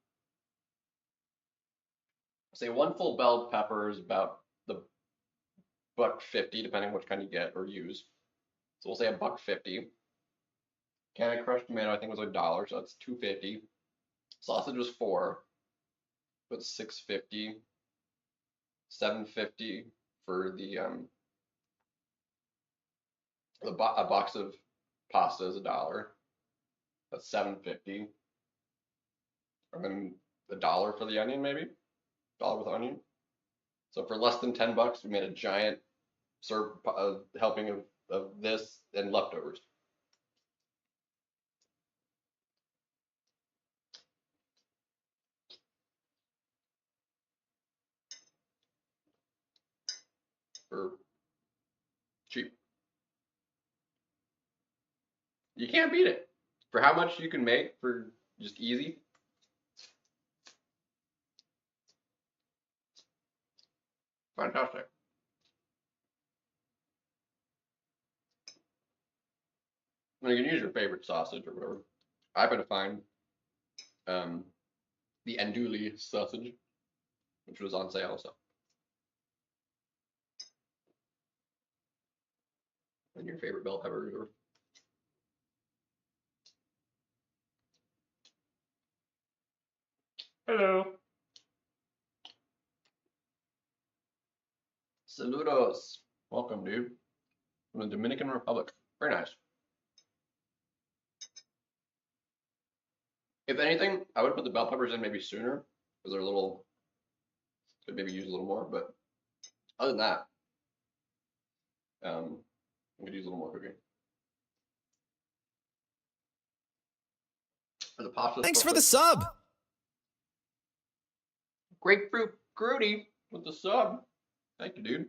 Say one full bell pepper is about the $1.50, depending on which kind you get or use. So we'll say $1.50. Can of crushed tomato, I think was $1, so that's $2.50. Sausage was $4, but $6.50. $7.50 for a box of pasta is $1. That's $7.50. And then $1 for the onion, maybe $1 with onion. So for less than $10, we made a giant helping of this and leftovers. For cheap. You can't beat it. For how much you can make for just easy. Fantastic. And you can use your favorite sausage or whatever. I happen to find the andouille sausage, which was on sale, so. And your favorite bell peppers or. Hello. Saludos. Welcome, dude. From the Dominican Republic. Very nice. If anything, I would put the bell peppers in maybe sooner because they're a little, could maybe use a little more. But other than that, I could use a little more cooking. For the pasta. Thanks for the sub. Grapefruit Grooty with the sub. Thank you, dude.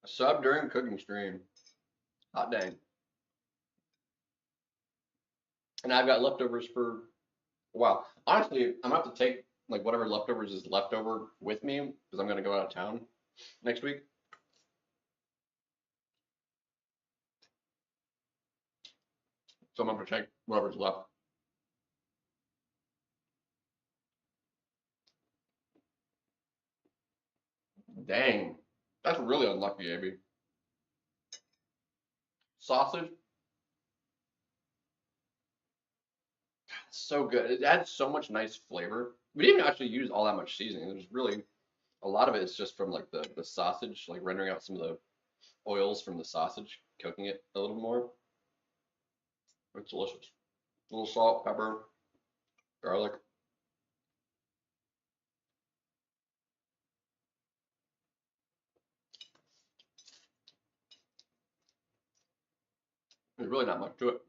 A sub during cooking stream. Hot dang. And I've got leftovers for a while. Honestly, I'm gonna have to take like whatever leftovers is left over with me because I'm gonna go out of town next week. So I'm gonna have to take whatever's left. Dang. That's really unlucky, AB. Sausage. So good. It adds so much nice flavor. We didn't actually use all that much seasoning. There's really a lot of it is just from like the sausage, like rendering out some of the oils from the sausage, cooking it a little more. It's delicious. A little salt, pepper, garlic. There's really not much to it.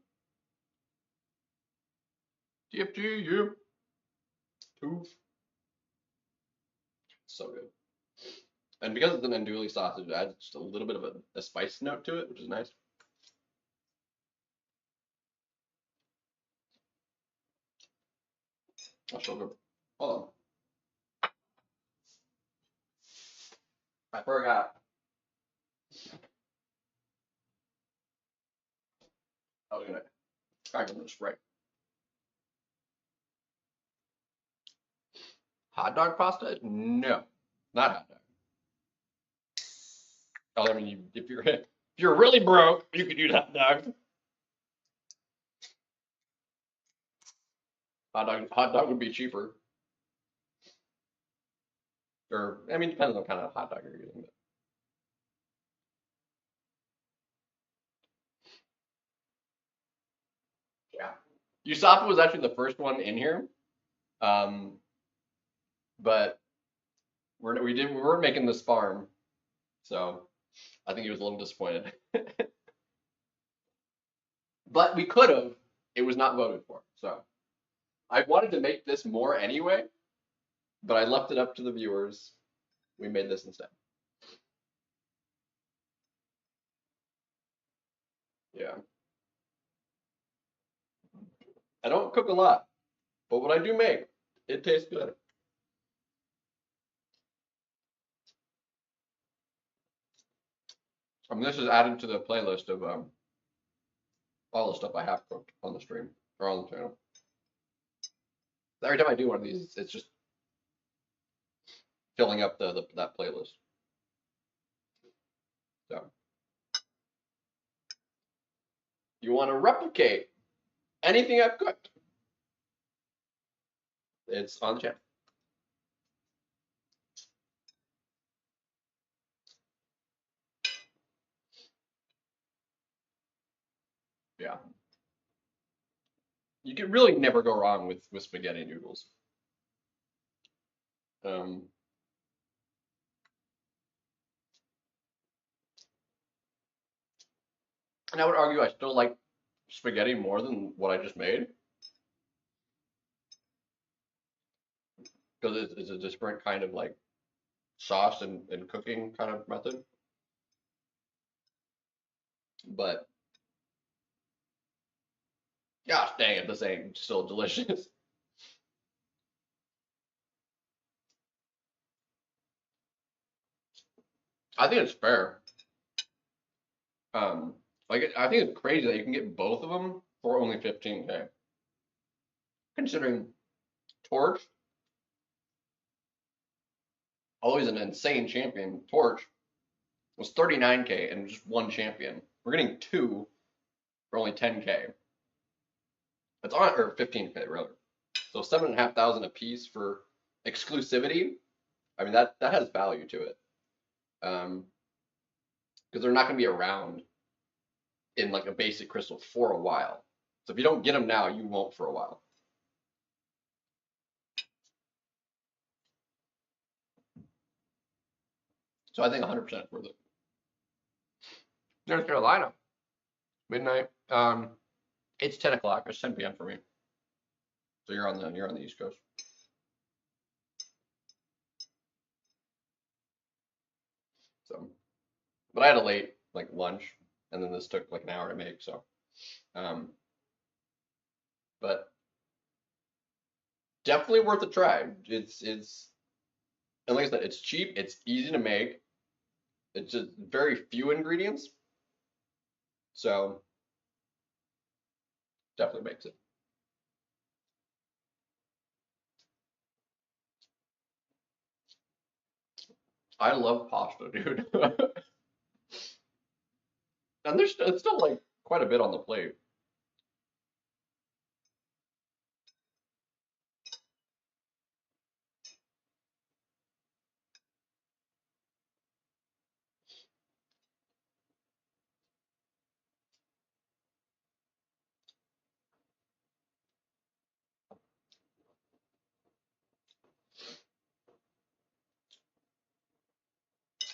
TFG, Toof. So good. And because it's an andouille sausage, it adds just a little bit of a spice note to it, which is nice. That's so good. Hold on. I forgot. I was gonna crack them in spray. Hot dog pasta? No, not hot dog. Oh, I mean, if you're really broke, you could use hot dogs. Hot dog would be cheaper. Or I mean, depends on what kind of hot dog you're using. But. Yeah, USAPA was actually the first one in here, but we weren't making this farm, so I think he was a little disappointed. But we could have. It was not voted for, so I wanted to make this more anyway, but I left it up to the viewers. We made this instead. Yeah. I don't cook a lot, but what I do make, it tastes good. I mean, this is added to the playlist of all the stuff I have cooked on the stream or on the channel. Every time I do one of these, it's just filling up that playlist. So, you want to replicate anything I've cooked? It's on the channel. Yeah. You can really never go wrong with spaghetti noodles. And I would argue I still like spaghetti more than what I just made. Because it's a different kind of like sauce and cooking kind of method. But gosh dang it, this ain't still delicious. I think it's fair. Like I think it's crazy that you can get both of them for only 15K. Considering Torch, always an insane champion. Torch was 39K and just one champion. We're getting two for only 10K. That's on or 15K rather. So 7,500 a piece for exclusivity. I mean that has value to it. because they're not going to be around in like a basic crystal for a while. So if you don't get them now, you won't for a while. So I think 100% worth it. North Carolina, midnight. It's 10 o'clock. It's 10 p.m. for me. So you're on the East Coast. So, but I had a late like lunch, and then this took like an hour to make. So, but definitely worth a try. It's and like I said, it's cheap. It's easy to make. It's just very few ingredients. So definitely makes it. I love pasta, dude. And it's still like quite a bit on the plate.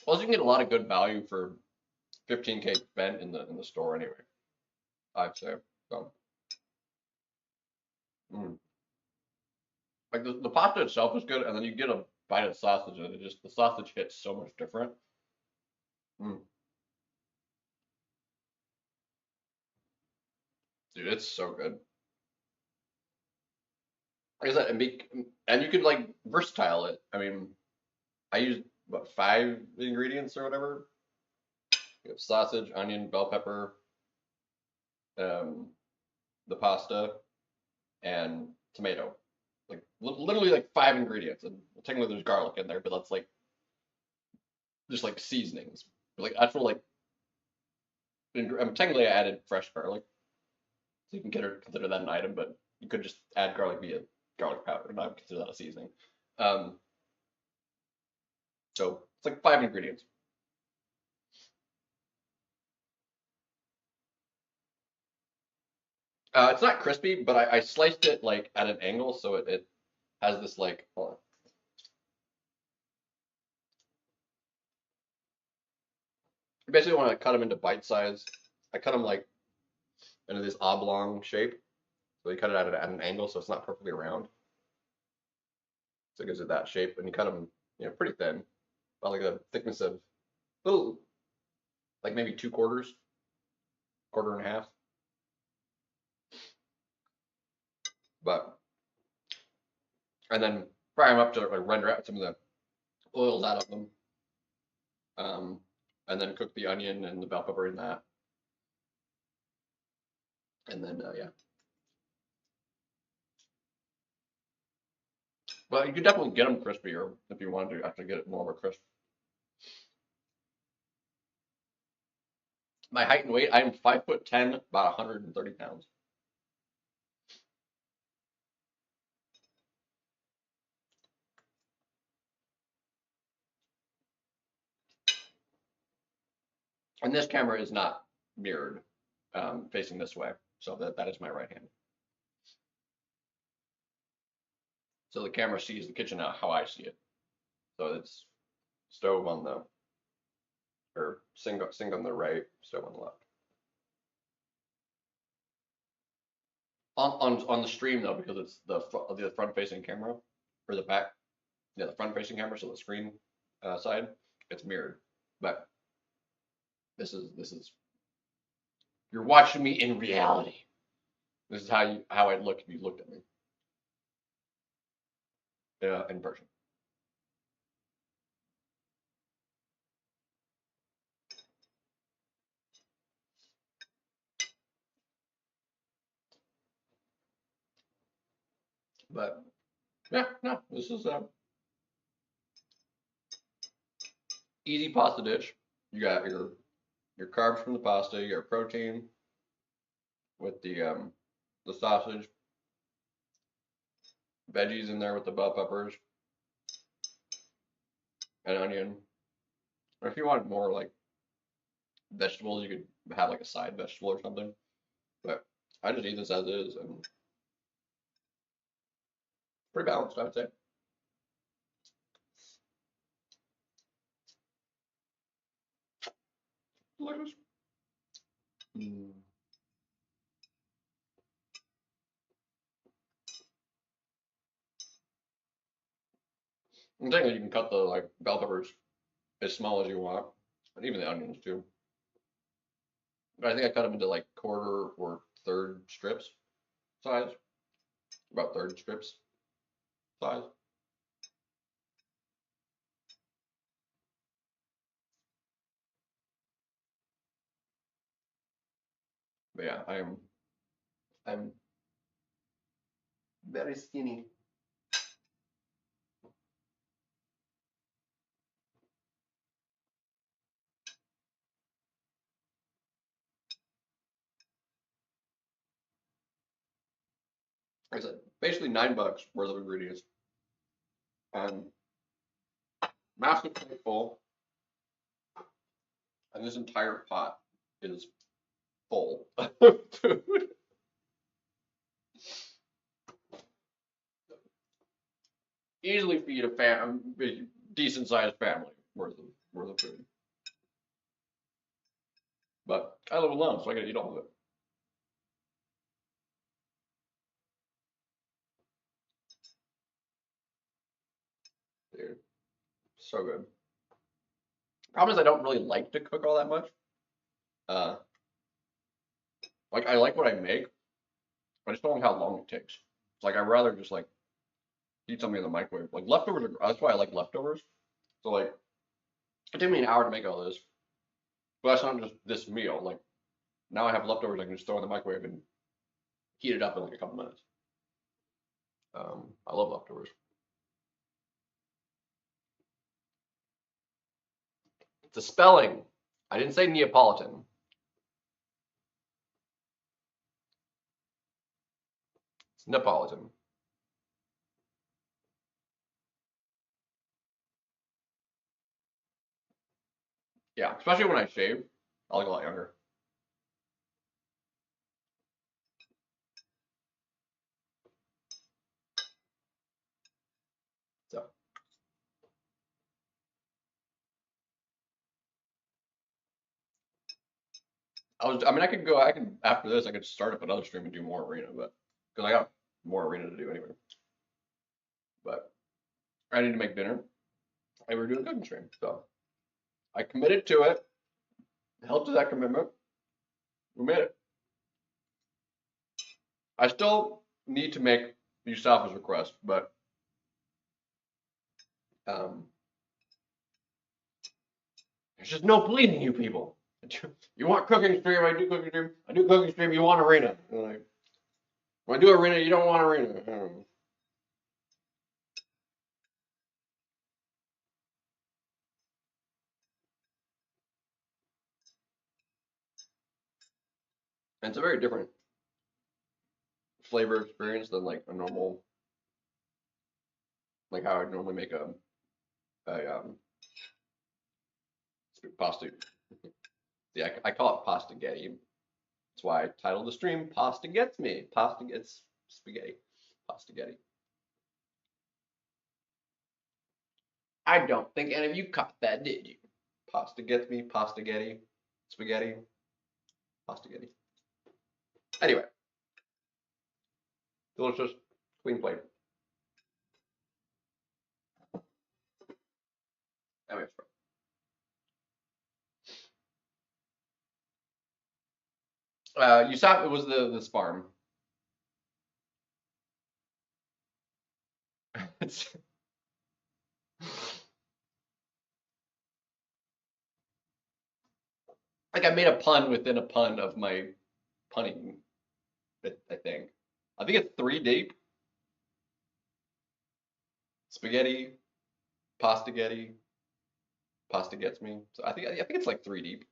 Plus, you can get a lot of good value for 15K spent in the store anyway. I'd say. So, mm. Like the pasta itself is good, and then you get a bite of sausage, and the sausage hits so much different. Mm. Dude, it's so good. Like I said, and you could like versatile it. I mean, I used what 5 ingredients or whatever. You have sausage, onion, bell pepper, um, the pasta, and tomato. Like literally like 5 ingredients, and technically there's garlic in there, but that's like just like seasonings, like actual like. Technically, I added fresh garlic, so you can consider that an item, but you could just add garlic via garlic powder, and I would consider that a seasoning. Um, so it's like 5 ingredients. It's not crispy, but I sliced it like at an angle, so it has this like. Hold on. You basically want to cut them into bite size. I cut them like into this oblong shape, so you cut it at an angle, so it's not perfectly round. So it gives it that shape, and you cut them, pretty thin, about like a thickness of little, like maybe 2 quarters, quarter and a half. But and then fry them up to like render out some of the oils out of them. Um, and then cook the onion and the bell pepper in that. And then yeah. But you could definitely get them crispier if you wanted to actually get it more of a crisp. My height and weight, I am 5'10", about 130 pounds. And this camera is not mirrored, facing this way, so that is my right hand. So the camera sees the kitchen how I see it. So it's stove on the, or sink on the right, stove on the left. On the stream though, because it's the front facing camera, or the back, yeah, the front facing camera, so the screen side, it's mirrored. But this is you're watching me in reality. This is how I'd look if you looked at me in person. But yeah, no, this is a easy pasta dish. You got your carbs from the pasta, your protein with the sausage, veggies in there with the bell peppers and onion, Or if you want more like vegetables, you could have like a side vegetable or something. But I just eat this as is, and pretty balanced, I would say. Delicious. Mm. And technically, you can cut the like bell peppers as small as you want, and even the onions too. But I think I cut them into like quarter or third strips size, about third strips size. But yeah, I'm very skinny. Like I said, basically $9 worth of ingredients, and massive plate full, and this entire pot is full of food. Easily feed a decent sized family worth of food. But I live alone, so I gotta eat all of it. Dude, so good. Problem is I don't really like to cook all that much. Uh, like I like what I make, I just don't like how long it takes. It's like I'd rather just like eat something in the microwave. Like leftovers are, that's why I like leftovers. So like it took me an hour to make all this, but that's not just this meal. Like now I have leftovers I can just throw in the microwave and heat it up in like a couple minutes. I love leftovers. The spelling, I didn't say Neapolitan. It's Napolitan. Yeah, especially when I shave, I look a lot younger. So I mean, I can after this, I could start up another stream and do more arena, but because I got more arena to do anyway. But I need to make dinner, and we're doing a cooking stream, so I committed to it. Held to that commitment. We made it. I still need to make Yusafa's request, but um, there's just no pleasing you people. You want cooking stream? I do cooking stream. I do cooking stream. You want arena? And like, when I do arena, you don't want arena. And it's a very different flavor experience than like a normal, like how I normally make a pasta. Yeah, I call it pasta getty. That's why I titled the stream "Pasta Gets Me." Pasta gets spaghetti. Pasta getty. I don't think any of you caught that, did you? Pasta gets me. Pasta getty. Spaghetti. Pasta getty. Anyway, delicious, clean plate. Anyway, Yusuf, it was the farm. It's like I made a pun within a pun of my punning. I think. I think it's three deep. Spaghetti, pasta getty, pasta gets me. So I think it's like three deep.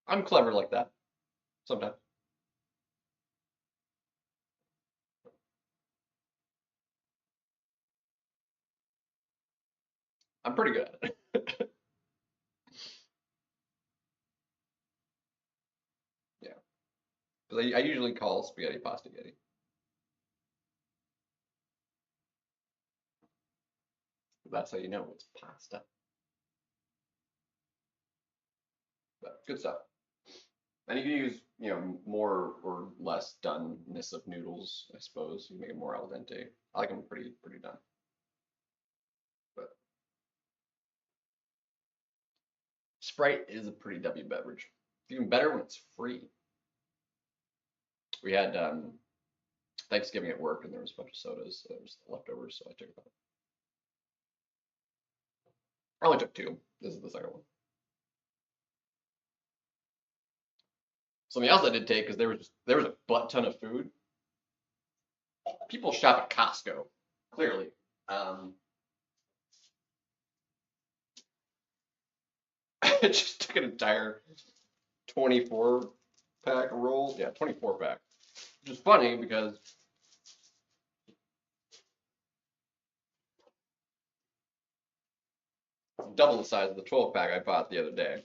I'm clever like that sometimes. I'm pretty good at it. Yeah, because I usually call spaghetti pasta spaghetti. That's how you know it's pasta. But good stuff. And you can use, more or less doneness of noodles, I suppose. You make it more al dente. I like them pretty done. But Sprite is a pretty W beverage. It's even better when it's free. We had Thanksgiving at work, and there was a bunch of sodas. So there was leftovers, so I took them. I only took two. This is the second one. Something else I did take because there was a butt ton of food. People shop at Costco, clearly. Um, I just took an entire 24 pack roll. Yeah, 24 pack. Which is funny because it's double the size of the 12 pack I bought the other day,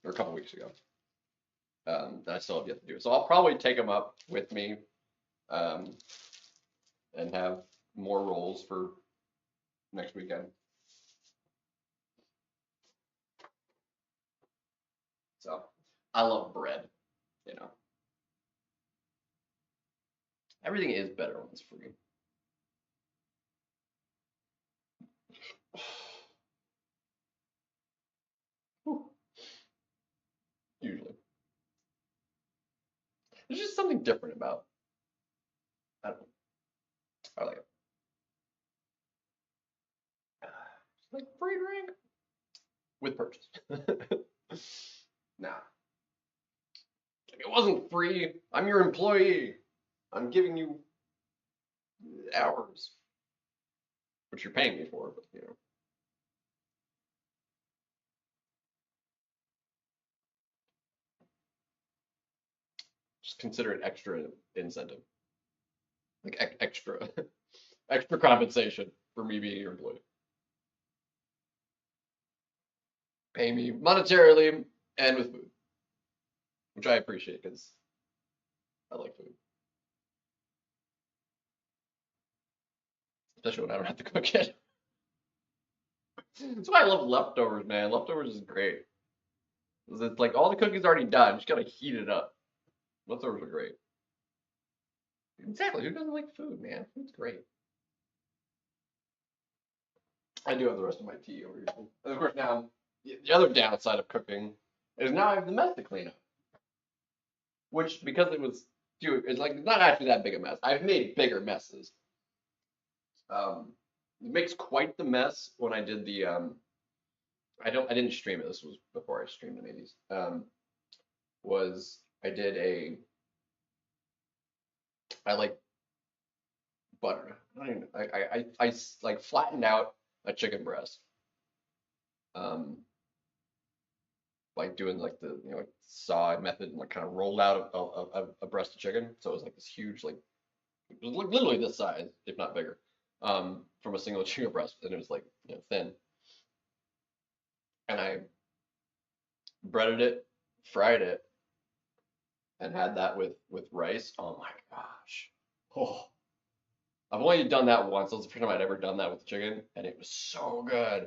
or a couple weeks ago. That I still have yet to do. So I'll probably take them up with me, um, and have more rolls for next weekend. So I love bread, you know. Everything is better when it's free. Whew, usually. There's just something different about, I don't know. I like it. It's like free drink with purchase. Now, if it wasn't free, I'm your employee. I'm giving you hours, which you're paying me for, but just consider it extra incentive, like extra, extra compensation for me being your employee. Pay me monetarily and with food, which I appreciate because I like food, especially when I don't have to cook it. That's why I love leftovers, man. Leftovers is great. 'Cause it's like all the cooking's already done. You just gotta heat it up. Leftovers are great. Exactly. Who doesn't like food, man? Food's great. I do have the rest of my tea over here. And of course, now the other downside of cooking is now I have the mess to clean up. Which, because it was, dude, it's like it's not actually that big a mess. I've made bigger messes. It makes quite the mess when I did the I didn't stream it. This was before I streamed any of these. Was I did a I like butter. I don't even, like flattened out a chicken breast. Um, like doing like the like saw method and like kind of rolled out a breast of chicken. So it was like this huge like it was like literally this size, if not bigger, from a single chicken breast, and it was like thin. And I breaded it, fried it, and had that with rice. Oh my gosh. Oh, I've only done that once. That was the first time I'd ever done that with chicken, and it was so good.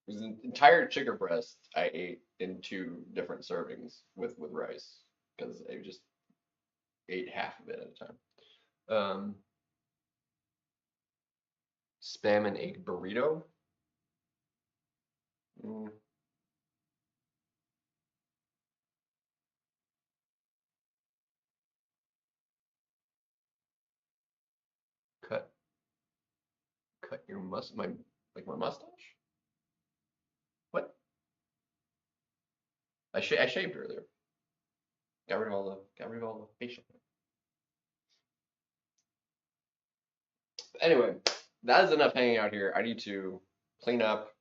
It was an entire chicken breast I ate in two different servings with rice because I just ate half of it at a time. Um, Spam and egg burrito. Mm, cut cut your my mustache. What? I shaved earlier. Got rid of all the facial hair. Anyway, that is enough hanging out here. I need to clean up,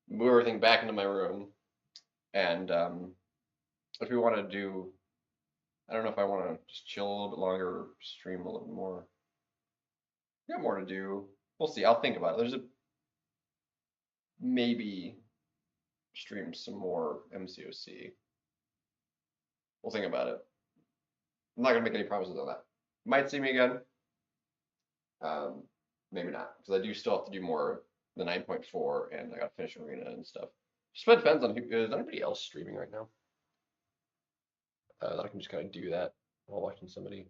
move everything back into my room, and if we want to do, I don't know if I want to just chill a little bit longer or stream a little bit more. We got more to do. We'll see. I'll think about it. maybe stream some more MCOC. We'll think about it. I'm not gonna make any promises on that. Might see me again. Maybe not, because I do still have to do more the 9.4, and I gotta finish arena and stuff. Just depends on who. Is anybody else streaming right now? That I can just kind of do that while watching somebody.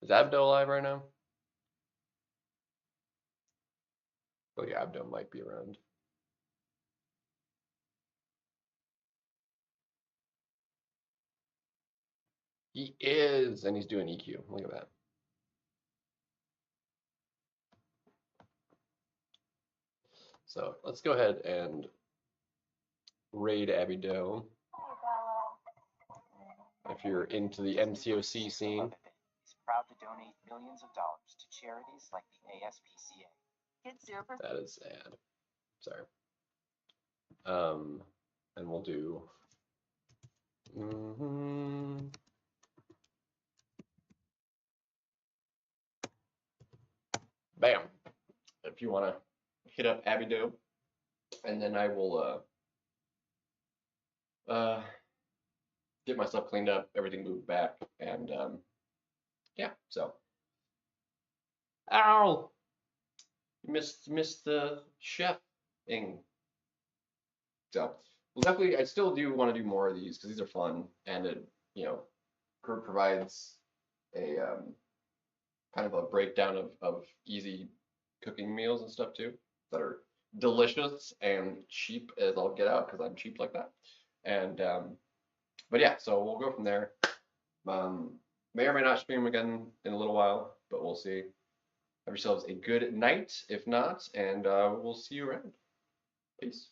Is Abdo live right now? Oh yeah, Abdo might be around. He is, and he's doing EQ. Look at that. So let's go ahead and raid Abdo. If you're into the MCOC scene. He's proud to donate millions of dollars to charities like the ASPCA. That is sad. Sorry. And we'll do. Bam. If you want to hit up Abdo, and then I will get myself cleaned up, everything moved back, and yeah. So, ow, missed the chef thing. So, well, definitely, I still do want to do more of these because these are fun, and it provides a kind of a breakdown of easy cooking meals and stuff too that are delicious and cheap as I'll get out because I'm cheap like that. And but yeah, so we'll go from there. May or may not stream again in a little while, but we'll see. Have yourselves a good night, if not, and we'll see you around. Peace.